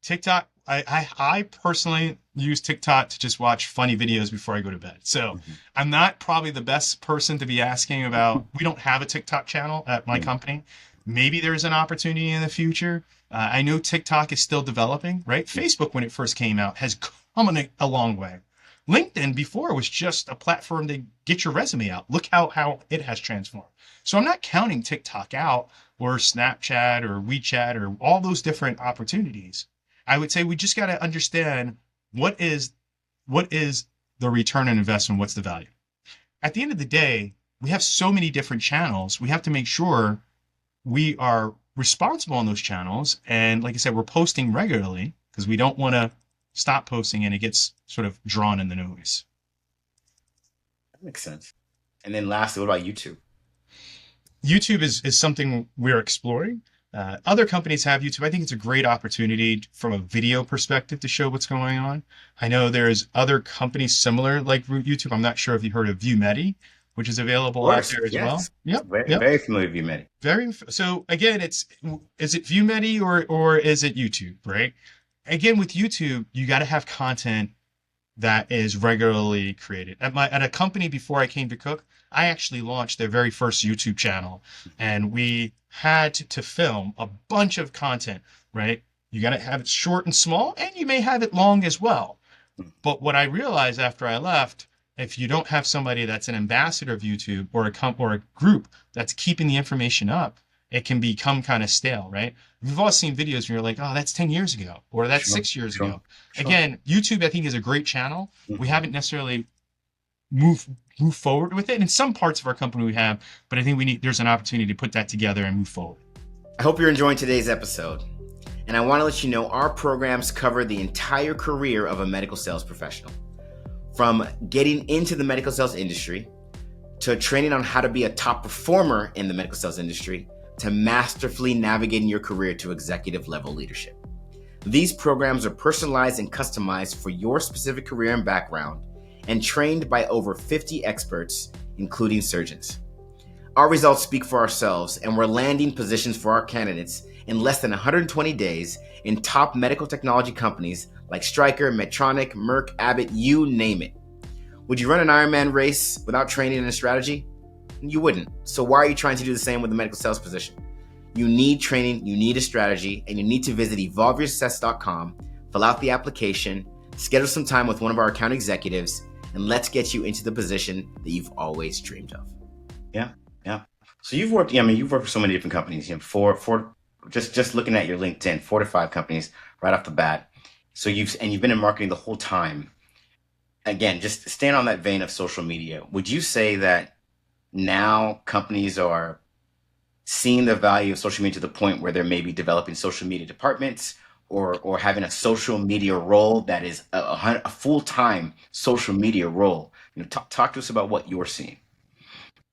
S2: TikTok, I personally use TikTok to just watch funny videos before I go to bed. So I'm not probably the best person to be asking about. We don't have a TikTok channel at my company. Maybe there's an opportunity in the future. I know TikTok is still developing, right? Facebook, when it first came out, has come a long way. LinkedIn before was just a platform to get your resume out. Look how it has transformed. So I'm not counting TikTok out or Snapchat or WeChat or all those different opportunities. I would say we just got to understand what is the return on investment, what's the value. At the end of the day, we have so many different channels. We have to make sure we are responsible on those channels. And like I said, we're posting regularly because we don't want to stop posting and it gets sort of drawn in the noise.
S1: That makes sense. And then lastly, what about YouTube?
S2: YouTube is something we're exploring. Other companies have YouTube. I think it's a great opportunity from a video perspective to show what's going on. I know there's other companies similar like YouTube. I'm not sure if you heard of ViewMedi, which is available out there as well. Yep.
S1: Very familiar with ViewMedi.
S2: So again, is it ViewMedi or is it YouTube, right? Again, with YouTube, you got to have content that is regularly created. At a company before I came to Cook, I actually launched their very first YouTube channel, and we had to film a bunch of content, right? You got to have it short and small, and you may have it long as well. But what I realized after I left, if you don't have somebody that's an ambassador of YouTube or a group that's keeping the information up, it can become kind of stale, right? We've all seen videos where you're like, oh, that's 10 years ago, or that's 6 years ago. Again, YouTube, I think, is a great channel. We haven't necessarily moved forward with it. In some parts of our company we have, but I think there's an opportunity to put that together and move forward.
S1: I hope you're enjoying today's episode. And I want to let you know our programs cover the entire career of a medical sales professional. From getting into the medical sales industry, to training on how to be a top performer in the medical sales industry, to masterfully navigating your career to executive level leadership. These programs are personalized and customized for your specific career and background, and trained by over 50 experts, including surgeons. Our results speak for ourselves, and we're landing positions for our candidates in less than 120 days in top medical technology companies like Stryker, Medtronic, Merck, Abbott, you name it. Would you run an Ironman race without training and a strategy? You wouldn't. So why are you trying to do the same with a medical sales position? You need training, you need a strategy, and you need to visit evolveyoursuccess.com, fill out the application, schedule some time with one of our account executives, and let's get you into the position that you've always dreamed of. Yeah. So you've worked with so many different companies, just looking at your LinkedIn, 4 to 5 companies right off the bat. So you've been in marketing the whole time. Again, just staying on that vein of social media, would you say that now companies are seeing the value of social media to the point where they're maybe developing social media departments or having a social media role that is a full-time social media role. Talk to us about what you're seeing.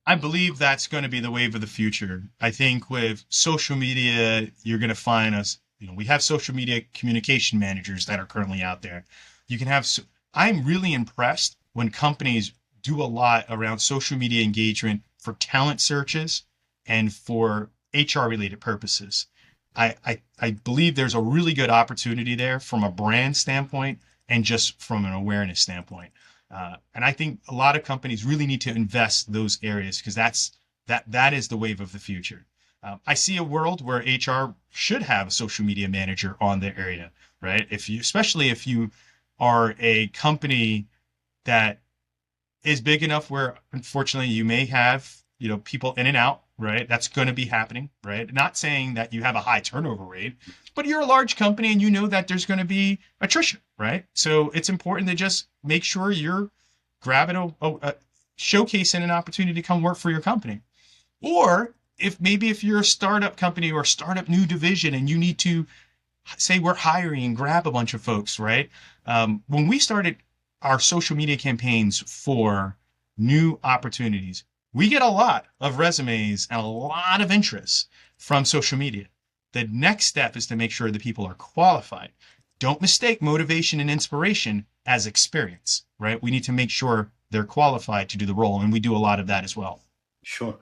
S2: I believe that's going to be the wave of the future. I think with social media, you're going to find us, we have social media communication managers that are currently out there. You can have, I'm really impressed when companies do a lot around social media engagement for talent searches and for HR related purposes. I believe there's a really good opportunity there from a brand standpoint and just from an awareness standpoint. And I think a lot of companies really need to invest those areas because that is the wave of the future. I see a world where HR should have a social media manager on their area, right? Especially if you are a company that is big enough where unfortunately you may have, people in and out, right? That's going to be happening, right? Not saying that you have a high turnover rate, but you're a large company and you know that there's going to be attrition, right? So it's important to just make sure you're grabbing a showcasing an opportunity to come work for your company. Or if you're a startup company or a startup new division and you need to say we're hiring and grab a bunch of folks, right? When we started our social media campaigns for new opportunities, we get a lot of resumes and a lot of interest from social media. The next step is to make sure that people are qualified. Don't mistake motivation and inspiration as experience, right? We need to make sure they're qualified to do the role, and we do a lot of that as well.
S1: Sure.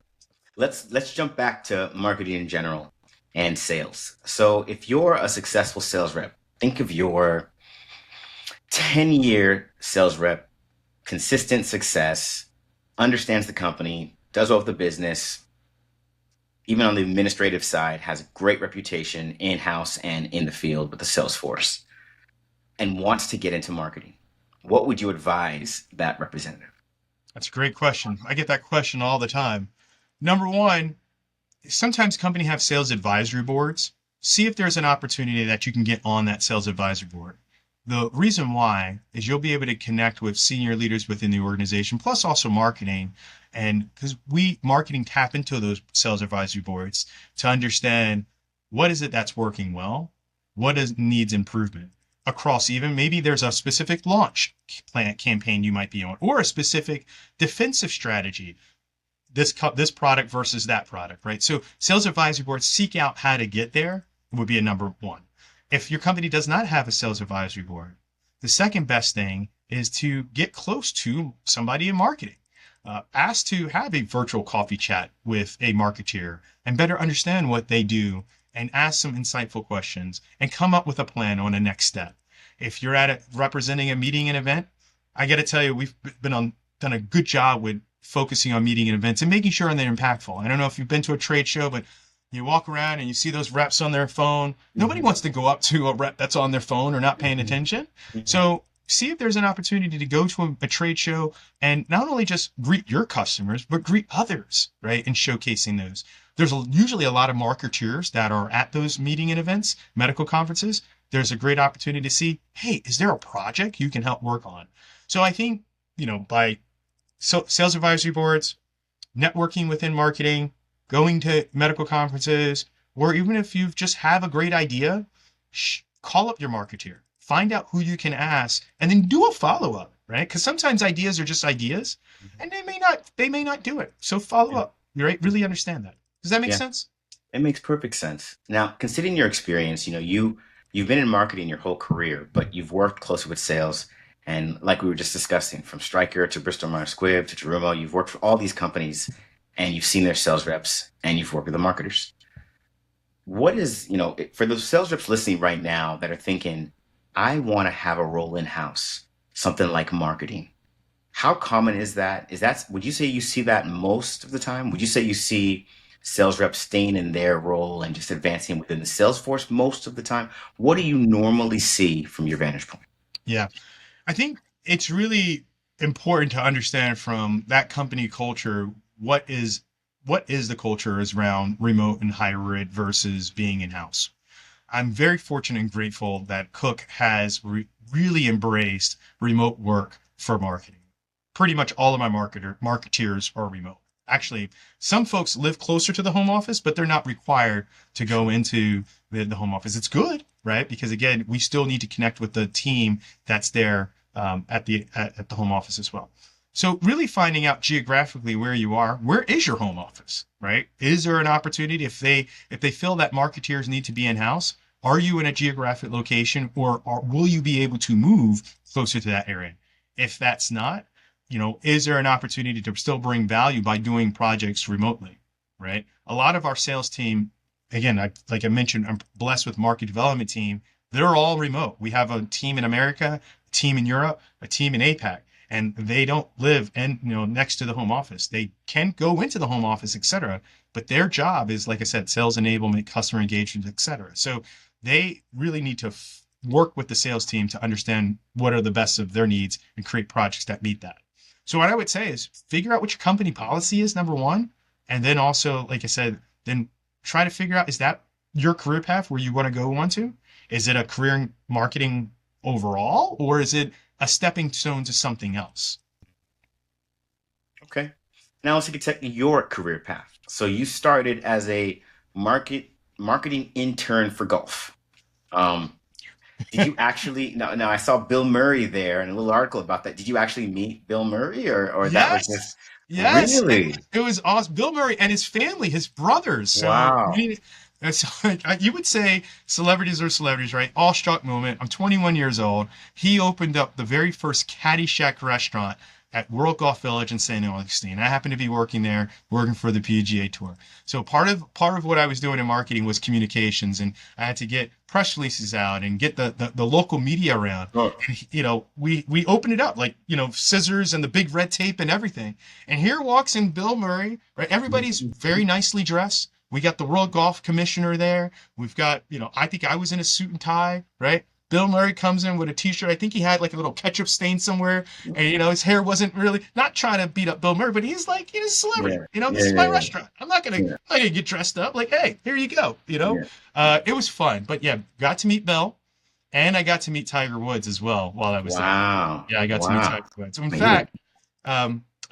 S1: Let's jump back to marketing in general and sales. So if you're a successful sales rep, think of your 10-year sales rep, consistent success, understands the company, does well with the business, even on the administrative side, has a great reputation in-house and in the field with the sales force, and wants to get into marketing. What would you advise that representative?
S2: That's a great question. I get that question all the time. Number one, sometimes companies have sales advisory boards. See if there's an opportunity that you can get on that sales advisory board. The reason why is you'll be able to connect with senior leaders within the organization, plus also marketing. And because marketing tap into those sales advisory boards to understand what is it that's working well, needs improvement across even maybe there's a specific launch plan campaign you might be on or a specific defensive strategy. This product versus that product, right? So sales advisory boards seek out how to get there would be a number one. If your company does not have a sales advisory board, the second best thing is to get close to somebody in marketing. Ask to have a virtual coffee chat with a marketeer and better understand what they do and ask some insightful questions and come up with a plan on a next step. If you're representing a meeting and event, I got to tell you, we've done a good job with focusing on meeting and events and making sure they're impactful. I don't know if you've been to a trade show, but you walk around and you see those reps on their phone. Nobody wants to go up to a rep that's on their phone or not paying attention. So see if there's an opportunity to go to a trade show and not only just greet your customers, but greet others, right? And showcasing those. There's usually a lot of marketeers that are at those meeting and events, medical conferences. There's a great opportunity to see, hey, is there a project you can help work on? So I think, by sales advisory boards, networking within marketing, going to medical conferences, or even if you just have a great idea, call up your marketeer, find out who you can ask, and then do a follow-up, right? Because sometimes ideas are just ideas, and they may not do it. So follow up, right? Really understand that. Does that make sense?
S1: It makes perfect sense. Now, considering your experience, you've been in marketing your whole career, but you've worked closely with sales. And like we were just discussing, from Stryker to Bristol Myers Squibb to Terumo, you've worked for all these companies and you've seen their sales reps and you've worked with the marketers. What is, for those sales reps listening right now that are thinking, I want to have a role in-house, something like marketing. How common is that? Would you say you see that most of the time? Would you say you see sales reps staying in their role and just advancing within the sales force most of the time? What do you normally see from your vantage point?
S2: Yeah. I think it's really important to understand from that company culture what is the culture is around remote and hybrid versus being in-house. I'm very fortunate and grateful that Cook has really embraced remote work for marketing. Pretty much all of my marketeers are remote. actually, some folks live closer to the home office, but they're not required to go into the home office. It's good, right? Because again, we still need to connect with the team that's there at the home office as well. So really finding out geographically where you are, where is your home office, right? Is there an opportunity if they feel that marketeers need to be in-house? Are you in a geographic location, or will you be able to move closer to that area? If that's not, is there an opportunity to still bring value by doing projects remotely, right? A lot of our sales team, again, like I mentioned, I'm blessed with market development team. They're all remote. We have a team in America, a team in Europe, a team in APAC, and they don't live next to the home office. They can go into the home office, etc. But their job is, like I said, sales enablement, customer engagement, etc. So they really need to work with the sales team to understand what are the best of their needs and create projects that meet that. So what I would say is figure out what your company policy is, number one. And then also, like I said, then try to figure out, is that your career path where you want to go on to? Is it a career in marketing overall, or is it a stepping stone to something else?
S1: Okay. Now let's take your career path. So you started as a marketing intern for golf. Um, did you actually now I saw Bill Murray there in a little article about that. Did you actually meet Bill Murray, or that was just
S2: Yes. Yes.
S1: really?
S2: It was awesome. Bill Murray and his family, his brothers. So
S1: Wow.
S2: you would say celebrities are celebrities, right? Awestruck moment. I'm 21 years old. He opened up the very first Caddyshack restaurant at World Golf Village in St. Augustine. I happened to be working there, working for the PGA Tour. So part of what I was doing in marketing was communications, and I had to get press releases out and get the local media around.
S1: Oh,
S2: And, we opened it up like, scissors and the big red tape and everything. And here walks in Bill Murray, right? Everybody's very nicely dressed. We got the World Golf Commissioner there. We've got, I think I was in a suit and tie, right? Bill Murray comes in with a t-shirt. I think he had like a little ketchup stain somewhere. And, his hair wasn't really, not trying to beat up Bill Murray, but he's like, he's a celebrity.
S1: yeah,
S2: This
S1: yeah,
S2: is my
S1: yeah,
S2: restaurant. I'm not
S1: yeah,
S2: gonna get dressed up. Like, hey, here you go.
S1: yeah.
S2: It was fun. But yeah, got to meet Bill, and I got to meet Tiger Woods as well while I was there.
S1: Wow.
S2: Yeah, I got to meet
S1: Wow.
S2: Tiger Woods. So in
S1: Amazing.
S2: fact,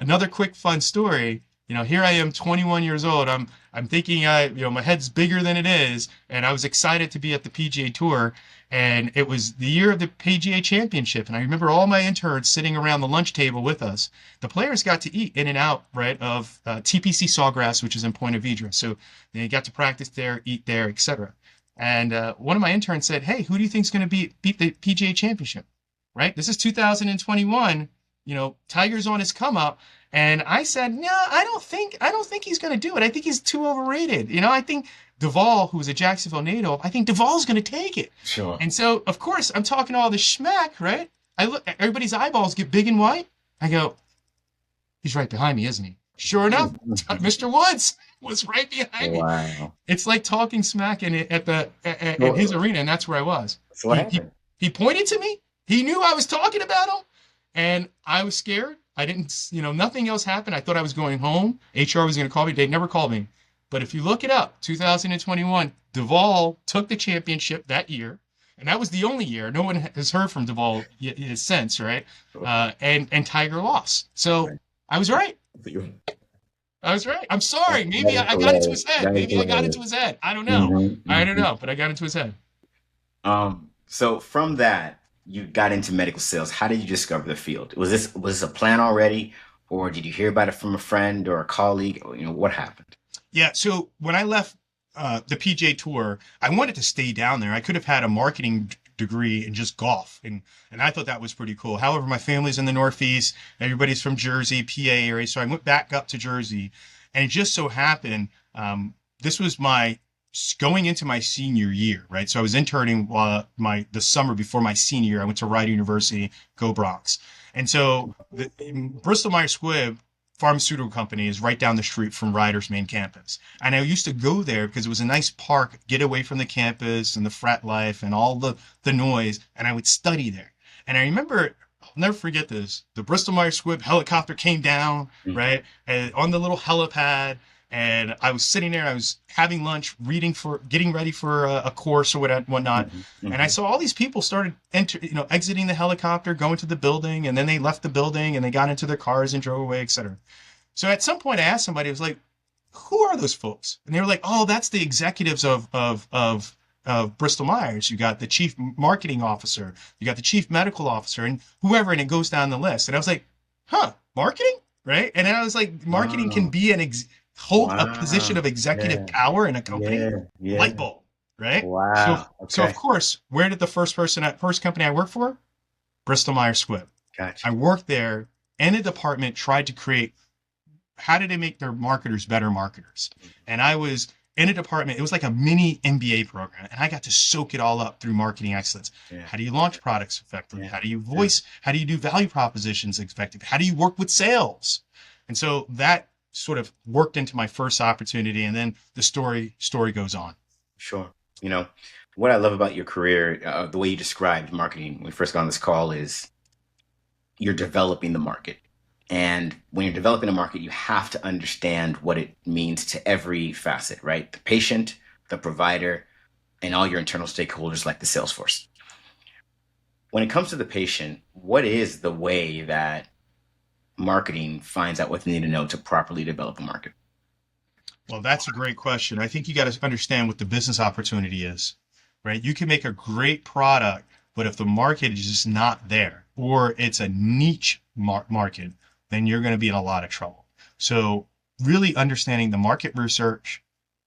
S2: another quick fun story. Here I am, 21 years old. I'm thinking my head's bigger than it is, and I was excited to be at the PGA Tour, and it was the year of the PGA Championship, and I remember all my interns sitting around the lunch table with us. The players got to eat in and out, right, of TPC Sawgrass, which is in Point Vedra, so they got to practice there, eat there, etc. And one of my interns said, "Hey, who do you think is going to beat the PGA Championship?" Right? This is 2021. Tiger's on his come up. And I said, no, I don't think he's going to do it. I think he's too overrated. I think Duvall, who's a Jacksonville native, I think Duvall's going to take it.
S1: Sure.
S2: And so, of course, I'm talking all this schmack, right? I look, everybody's eyeballs get big and white. I go, he's right behind me, isn't he? Sure enough, Mr. Woods was right behind me.
S1: Wow.
S2: It's like talking smack at his
S1: So,
S2: arena, and that's where I was.
S1: so what
S2: He, he
S1: happened?
S2: he pointed to me. He knew I was talking about him, and I was scared. I didn't, nothing else happened. I thought I was going home. HR was going to call me. They never called me. But if you look it up, 2021, Duvall took the championship that year. And that was the only year. No one has heard from Duvall since, right? And Tiger lost. So
S1: Right.
S2: I was right. I was right. I'm sorry. Maybe I got into his head. Maybe I got into his head. I don't know. I don't know. But I got into his head.
S1: So from that, you got into medical sales. How did you discover the field? Was this a plan already, or did you hear about it from a friend or a colleague? Or, what happened?
S2: Yeah. So when I left the PGA Tour, I wanted to stay down there. I could have had a marketing degree in just golf, and I thought that was pretty cool. However, my family's in the Northeast. Everybody's from Jersey, PA area, so I went back up to Jersey, and it just so happened this was my going into my senior year, right? So I was interning the summer before my senior year. I went to Rider University, go Bronx. And so Bristol Myers Squibb pharmaceutical company is right down the street from Rider's main campus. And I used to go there because it was a nice park, get away from the campus and the frat life and all the noise. And I would study there. And I remember, I'll never forget this. The Bristol Myers Squibb helicopter came down, right? And on the little helipad. And I was sitting there, I was having lunch, getting ready for a course or whatnot. And I saw all these people started exiting the helicopter, going to the building, and then they left the building and they got into their cars and drove away, etc. So at some point I asked somebody, I was like, who are those folks? And they were like, oh, that's the executives of Bristol Myers. You got the chief marketing officer, you got the chief medical officer, and whoever, and it goes down the list. And I was like, huh, marketing? Right? And then I was like, marketing can
S1: Wow.
S2: be hold a position
S1: Wow.
S2: of executive
S1: Yeah.
S2: power in a company.
S1: Yeah. Yeah.
S2: Light bulb, right? So,
S1: Wow.
S2: so of
S1: Okay.
S2: course, where did the first company I worked for? Bristol Myers Squibb. I
S1: Gotcha.
S2: worked there, and the department tried to create how did they make their marketers better marketers? And I was in a department, it was like a mini MBA program, and I got to soak it all up through marketing excellence.
S1: Yeah.
S2: How do you launch products effectively?
S1: Yeah.
S2: How do you
S1: Yeah.
S2: voice? How do you do value propositions effectively? How do you work with sales? And so that sort of worked into my first opportunity, and then the story goes on.
S1: Sure. You know, what I love about your career, the way you described marketing when we first got on this call is you're developing the market. And when you're developing a market, you have to understand what it means to every facet, right? The patient, the provider, and all your internal stakeholders like the sales force. When it comes to the patient, what is the way that marketing finds out what they need to know to properly develop a market?
S2: Well, that's a great question. I think you got to understand what the business opportunity is, right? You can make a great product, but if the market is just not there or it's a niche market, then you're going to be in a lot of trouble. So really understanding the market research,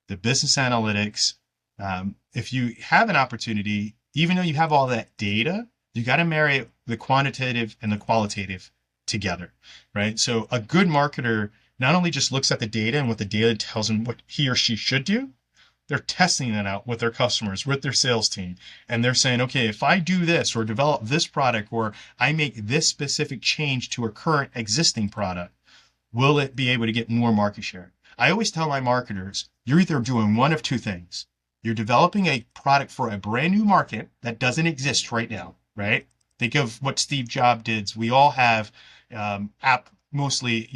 S2: the business analytics, if you have an opportunity, even though you have all that data, you got to marry the quantitative and the qualitative together, right? So a good marketer not only just looks at the data and what the data tells him what he or she should do, they're testing that out with their customers, with their sales team. And they're saying, okay, if I do this or develop this product or I make this specific change to a current existing product, will it be able to get more market share? I always tell my marketers, you're either doing one of two things. You're developing a product for a brand new market that doesn't exist right now, right? Think of what Steve Jobs did. We all have mostly,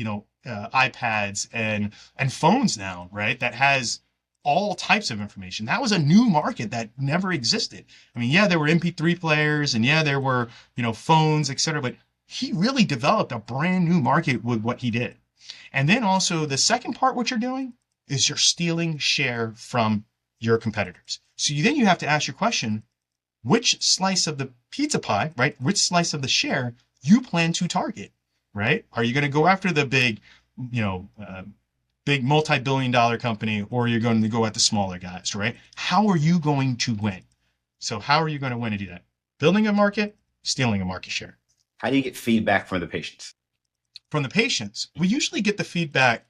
S2: iPads and phones now, right? That has all types of information. That was a new market that never existed. I mean, yeah, there were MP3 players and yeah, there were, phones, etc. But he really developed a brand new market with what he did. And then also the second part, what you're doing is you're stealing share from your competitors. So you have to ask your question, which slice of the pizza pie, right? Which slice of the share you plan to target, right? Are you going to go after the you know, uh, big multi-billion dollar company, or you're going to go at the smaller guys, right? How are you going to win? So how are you going to win to do that? Building a market, stealing a market share.
S1: How do you get feedback from the patients?
S2: From the patients, we usually get the feedback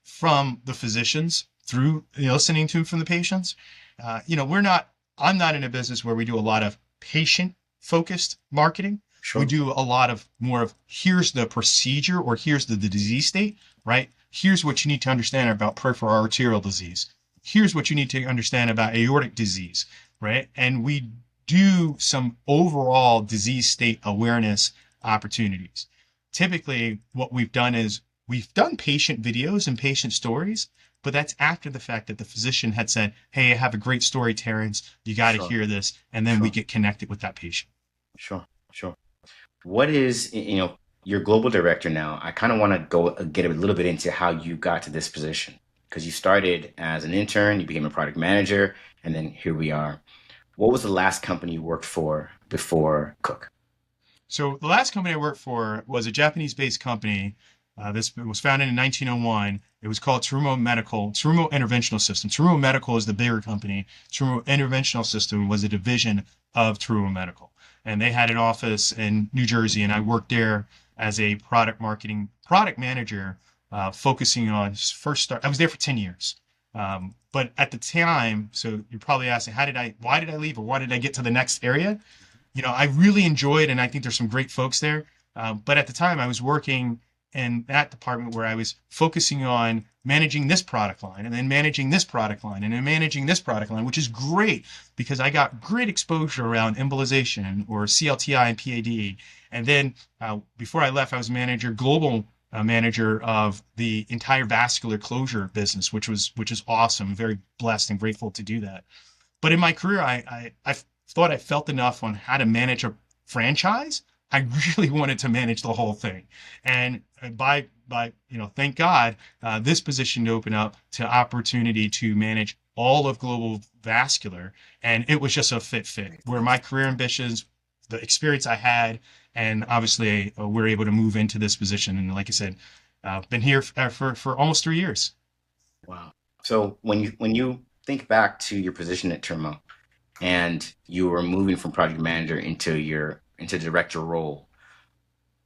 S2: from the physicians through listening to from the patients. I'm not in a business where we do a lot of patient focused marketing. We
S1: Sure.
S2: do a lot of more of here's the procedure or here's the disease state, right? Here's what you need to understand about peripheral arterial disease. Here's what you need to understand about aortic disease, right? And we do some overall disease state awareness opportunities. Typically, what we've done is we've done patient videos and patient stories, but that's after the fact that the physician had said, hey, I have a great story, Terrence. You got to
S1: Sure.
S2: hear this. And then we
S1: Sure.
S2: get connected with that patient.
S1: Sure. Sure. What is, your global director now? I kind of want to go get a little bit into how you got to this position because you started as an intern, you became a product manager, and then here we are. What was the last company you worked for before Cook?
S2: So the last company I worked for was a Japanese-based company. This was founded in 1901. It was called Tsurumo Interventional System. Tsurumo Medical is the bigger company. Tsurumo Interventional System was a division of Tsurumo Medical. And they had an office in New Jersey, and I worked there as a product manager, focusing on first start. I was there for 10 years. But at the time, so you're probably asking, why did I leave or why did I get to the next area? I really enjoyed, and I think there's some great folks there. But at the time, I was working in that department where I was focusing on managing this product line and then managing this product line and then managing this product line, which is great because I got great exposure around embolization or CLTI and PAD. And then before I left, I was global manager of the entire vascular closure business, which is awesome. Very blessed and grateful to do that. But in my career, I thought I felt enough on how to manage a franchise. I really wanted to manage the whole thing. And by by, thank God, this position to open up to opportunity to manage all of global vascular. And it was just a fit where my career ambitions, the experience I had, and obviously we're able to move into this position. And like I said, been here for almost 3 years.
S1: Wow. So when you think back to your position at Termo and you were moving from project manager into director role,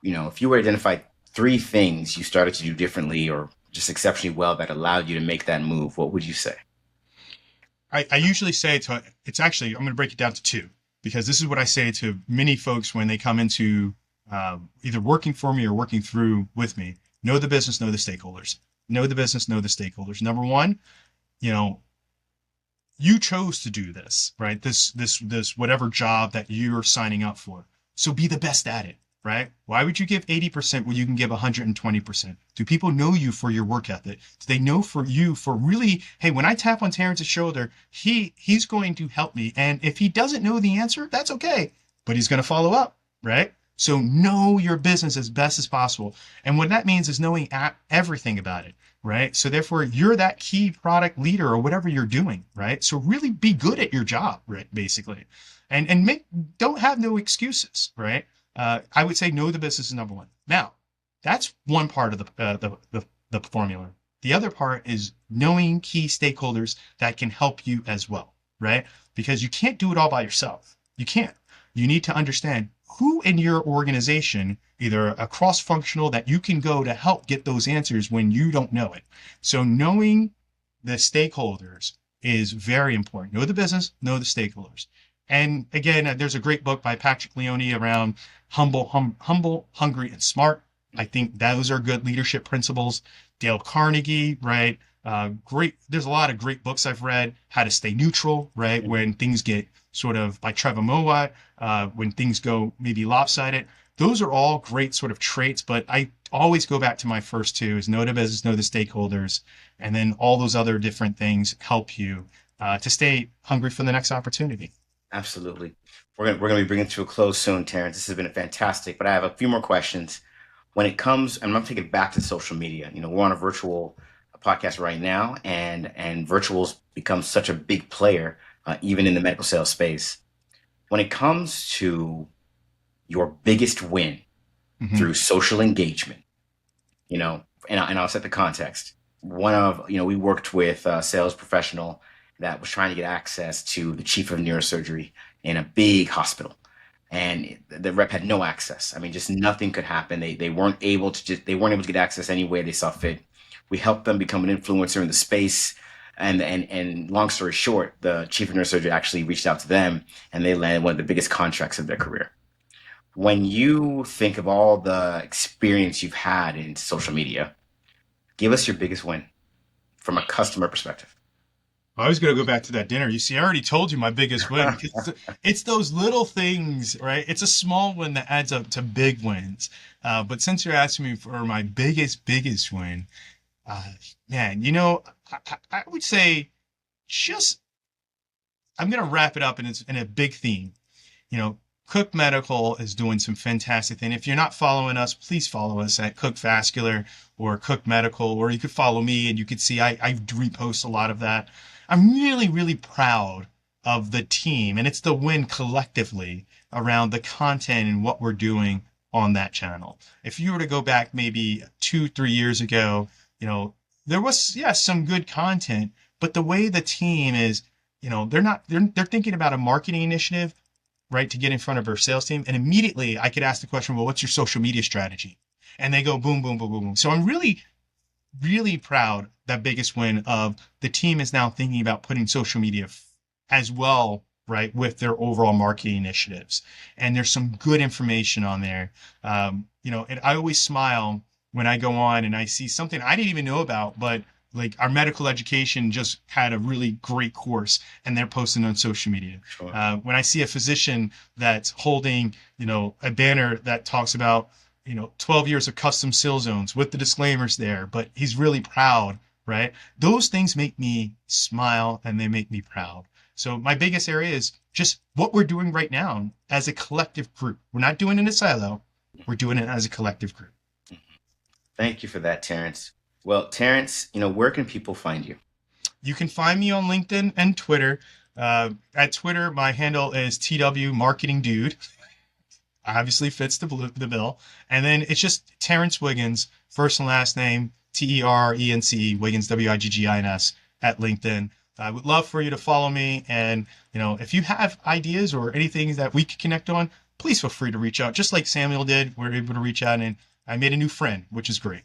S1: if you were to identify three things you started to do differently or just exceptionally well that allowed you to make that move, what would you say?
S2: I usually say it's actually, I'm going to break it down to two, because this is what I say to many folks when they come into either working for me or working through with me. Know the business, know the stakeholders. Know the business, know the stakeholders. Number one, you know, you chose to do this, right? This whatever job that you're signing up for. So be the best at it, right? Why would you give 80% when you can give 120%? Do people know you for your work ethic? Do they know for you for really, hey, when I tap on Terrence's shoulder, he's going to help me. And if he doesn't know the answer, that's okay, but he's going to follow up, right? So know your business as best as possible. And what that means is knowing everything about it, right? So therefore you're that key product leader or whatever you're doing, right? So really be good at your job, right? Basically, and don't have no excuses, right? I would say know the business is number one. Now, that's one part of the formula. The other part is knowing key stakeholders that can help you as well, right? Because you can't do it all by yourself. You can't. You need to understand who in your organization, either a cross-functional that you can go to help get those answers when you don't know it. So knowing the stakeholders is very important. Know the business, know the stakeholders. And again, there's a great book by Patrick Leone around humble, hungry, and smart. I think those are good leadership principles. Dale Carnegie, right? Great. There's a lot of great books I've read. How to Stay Neutral, right? When things get sort of by Trevor Mowat, when things go maybe lopsided. Those are all great sort of traits, but I always go back to my first two: is know the business, know the stakeholders, and then all those other different things help you to stay hungry for the next opportunity.
S1: Absolutely. We're gonna be bringing it to a close soon, Terrence. This has been fantastic, but I have a few more questions. When it comes, and I'm gonna take it back to social media. We're on a virtual podcast right now, and virtuals become such a big player, even in the medical sales space. When it comes to your biggest win
S2: Mm-hmm.
S1: through social engagement, and I'll set the context. We worked with a sales professional that was trying to get access to the chief of neurosurgery in a big hospital. And the rep had no access. I mean, just nothing could happen. They weren't able to get access any way they saw fit. We helped them become an influencer in the space. And long story short, the chief of neurosurgery actually reached out to them and they landed one of the biggest contracts of their career. When you think of all the experience you've had in social media, give us your biggest win from a customer perspective.
S2: I was going to go back to that dinner. You see, I already told you my biggest win, because it's those little things, right? It's a small win that adds up to big wins. But since you're asking me for my biggest win, uh, man, I would say just, I'm going to wrap it up in a big theme. You know, Cook Medical is doing some fantastic thing. If you're not following us, please follow us at Cook Vascular or Cook Medical, or you could follow me and you could see I repost a lot of that. I'm really, really proud of the team, and it's the win collectively around the content and what we're doing on that channel. If you were to go back maybe 2, 3 years ago, there was, yes, some good content, but the way the team is, they're thinking about a marketing initiative, right, to get in front of our sales team. And immediately I could ask the question, well, what's your social media strategy? And they go boom, boom, boom, boom, boom. So I'm really, really proud that biggest win of the team is now thinking about putting social media as well, right, with their overall marketing initiatives. And there's some good information on there. And I always smile when I go on and I see something I didn't even know about, but like our medical education just had a really great course and they're posting on social media.
S1: Sure.
S2: When I see a physician that's holding, a banner that talks about, 12 years of custom seal zones with the disclaimers there, but he's really proud, right? Those things make me smile and they make me proud. So my biggest area is just what we're doing right now as a collective group. We're not doing it in a silo. We're doing it as a collective group.
S1: Thank you for that, Terrence. Well, Terrence, where can people find you?
S2: You can find me on LinkedIn and Twitter. At Twitter, my handle is TW Marketing Dude. Obviously fits the bill. And then it's just Terrence Wiggins, first and last name, Terence, Wiggins, Wiggins, at LinkedIn. I would love for you to follow me. And, if you have ideas or anything that we could connect on, please feel free to reach out. Just like Samuel did, we're able to reach out and I made a new friend, which is great.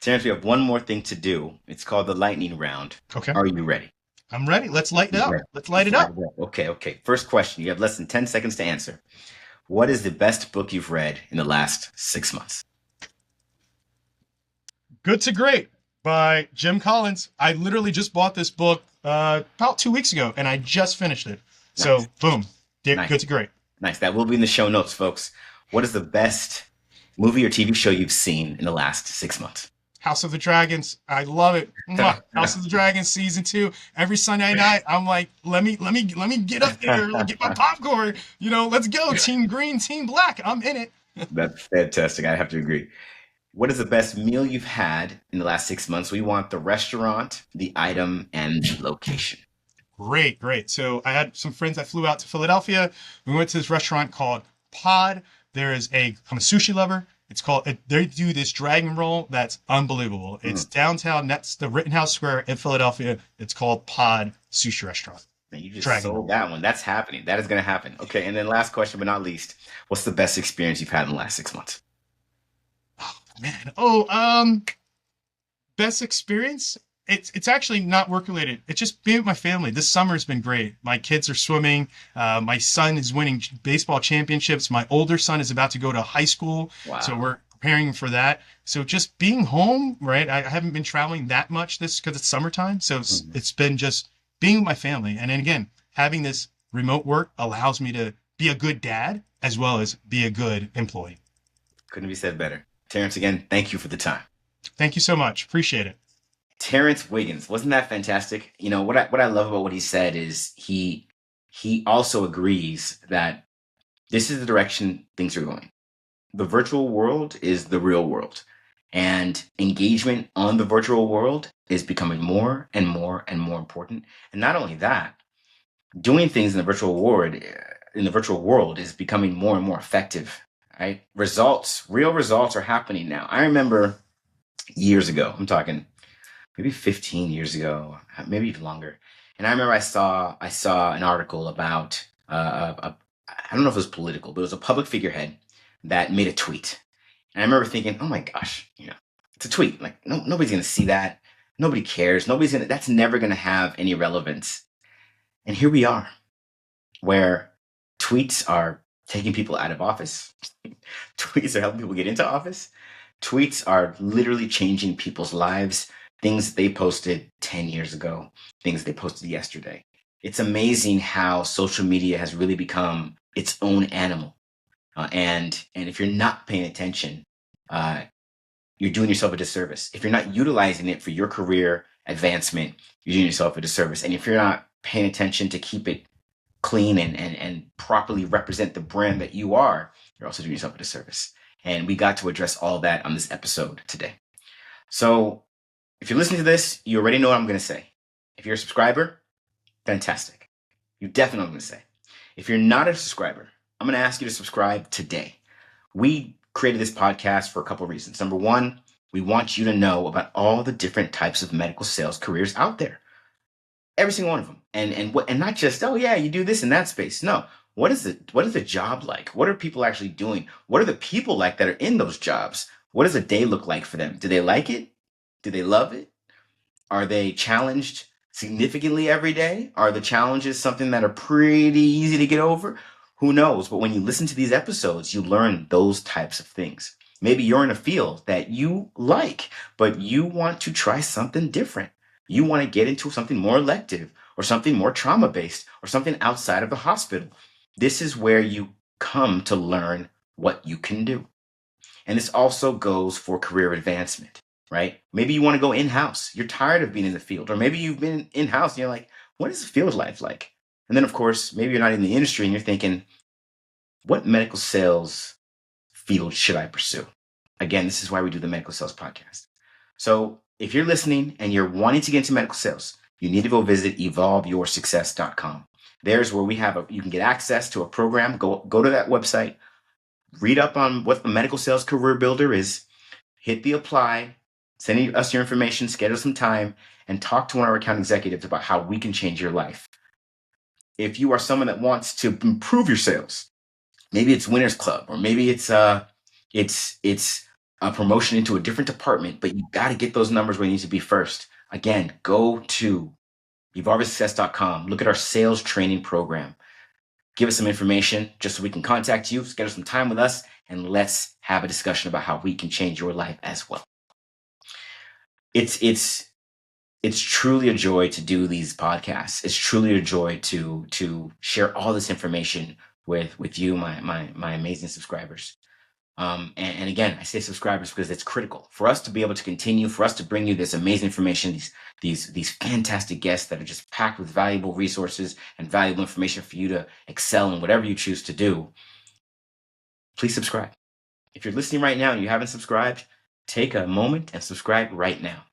S1: Terrence, we have one more thing to do. It's called the lightning round.
S2: Okay.
S1: Are you ready?
S2: I'm ready. Let's light it up.
S1: Right.
S2: Let's light
S1: Let's
S2: it
S1: light
S2: up.
S1: it up. Okay. First question. You have less than 10 seconds to answer. What is the best book you've read in the last 6 months?
S2: Good to Great by Jim Collins. I literally just bought this book about 2 weeks ago and I just finished it.
S1: Nice.
S2: So, boom.
S1: Nice.
S2: Good to Great.
S1: Nice. That will be in the show notes, folks. What is the best movie or TV show you've seen in the last 6 months?
S2: House of the Dragons. I love it. Mwah. House of the Dragons season 2. Every Sunday night, I'm like, let me get up there, get my popcorn. Let's go. Team Green, Team Black. I'm in it.
S1: That's fantastic. I have to agree. What is the best meal you've had in the last 6 months? We want the restaurant, the item, and the location.
S2: Great, great. So I had some friends that flew out to Philadelphia. We went to this restaurant called Pod. I'm a sushi lover. They do this dragon roll that's unbelievable. It's
S1: Mm.
S2: downtown. That's the Rittenhouse Square in Philadelphia. It's called Pod Sushi Restaurant.
S1: Man, you just
S2: Dragon
S1: sold
S2: roll.
S1: that one. That's happening. That is going to happen. Okay, and then last question, but not least, what's the best experience you've had in the last 6 months?
S2: Man. Best experience? It's actually not work related. It's just being with my family. This summer's been great. My kids are swimming. My son is winning baseball championships. My older son is about to go to high school, so
S1: Wow.
S2: we're preparing for that. So just being home, right? I haven't been traveling that much this because it's summertime. So
S1: Mhm.
S2: it's been just being with my family. And then again, having this remote work allows me to be a good dad as well as be a good employee.
S1: Couldn't be said better. Terrence, again, thank you for the time.
S2: Thank you so much. Appreciate it.
S1: Terrence Wiggins, wasn't that fantastic? What I love about what he said is he also agrees that this is the direction things are going. The virtual world is the real world. And engagement on the virtual world is becoming more and more and more important. And not only that, doing things in the virtual world is becoming more and more effective. Right? Real results are happening now. I remember years ago, I'm talking maybe 15 years ago, maybe even longer. And I remember I saw an article about I don't know if it was political, but it was a public figurehead that made a tweet. And I remember thinking, oh my gosh, it's a tweet. Like nobody's gonna see that. Nobody cares. That's never gonna have any relevance. And here we are, where tweets are taking people out of office. Tweets are helping people get into office. Tweets are literally changing people's lives. Things they posted 10 years ago, things they posted yesterday. It's amazing how social media has really become its own animal. And if you're not paying attention, uh, you're doing yourself a disservice. If you're not utilizing it for your career advancement, you're doing yourself a disservice. And if you're not paying attention to keep it clean and properly represent the brand that you are, you're also doing yourself a disservice. And we got to address all that on this episode today. So if you're listening to this, you already know what I'm going to say. If you're a subscriber, fantastic. You definitely know what I'm going to say. If you're not a subscriber, I'm going to ask you to subscribe today. We created this podcast for a couple of reasons. Number one, we want you to know about all the different types of medical sales careers out there. Every single one of them. And not just, oh yeah, you do this in that space. No. What is the job like? What are people actually doing? What are the people like that are in those jobs? What does a day look like for them? Do they like it? Do they love it? Are they challenged significantly every day? Are the challenges something that are pretty easy to get over? Who knows? But when you listen to these episodes, you learn those types of things. Maybe you're in a field that you like, but you want to try something different. You want to get into something more elective or something more trauma based or something outside of the hospital. This is where you come to learn what you can do. And this also goes for career advancement, right? Maybe you want to go in house. You're tired of being in the field. Or maybe you've been in house and you're like, what is the field life like? And then, of course, maybe you're not in the industry and you're thinking, what medical sales field should I pursue? Again, this is why we do the Medical Sales Podcast. So if you're listening and you're wanting to get into medical sales, you need to go visit evolveyoursuccess.com. There's where you can get access to a program. Go to that website, read up on what the medical sales career builder is, hit the apply, send us your information, schedule some time, and talk to one of our account executives about how we can change your life. If you are someone that wants to improve your sales, maybe it's Winners Club, or maybe it's a promotion into a different department, but you got to get those numbers where you need to be first. Again, go to evolveyoursuccess.com. Look at our sales training program. Give us some information just so we can contact you, schedule some time with us, and let's have a discussion about how we can change your life as well. It's truly a joy to do these podcasts. It's truly a joy to share all this information with you, my amazing subscribers. And again, I say subscribers because it's critical for us to be able to continue, for us to bring you this amazing information, these fantastic guests that are just packed with valuable resources and valuable information for you to excel in whatever you choose to do. Please subscribe. If you're listening right now and you haven't subscribed, take a moment and subscribe right now.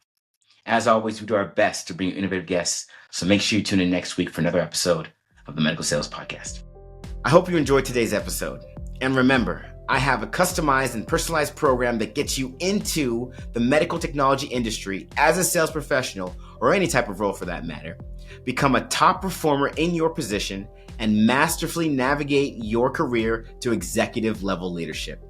S1: As always, we do our best to bring you innovative guests, so make sure you tune in next week for another episode of the Medical Sales Podcast. I hope you enjoyed today's episode. And remember, I have a customized and personalized program that gets you into the medical technology industry as a sales professional, or any type of role for that matter. Become a top performer in your position and masterfully navigate your career to executive level leadership.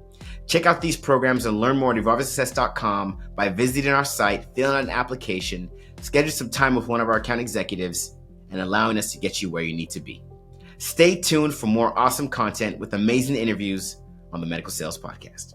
S1: Check out these programs and learn more at evolveyoursuccess.com by visiting our site, filling out an application, schedule some time with one of our account executives, and allowing us to get you where you need to be. Stay tuned for more awesome content with amazing interviews on the Medical Sales Podcast.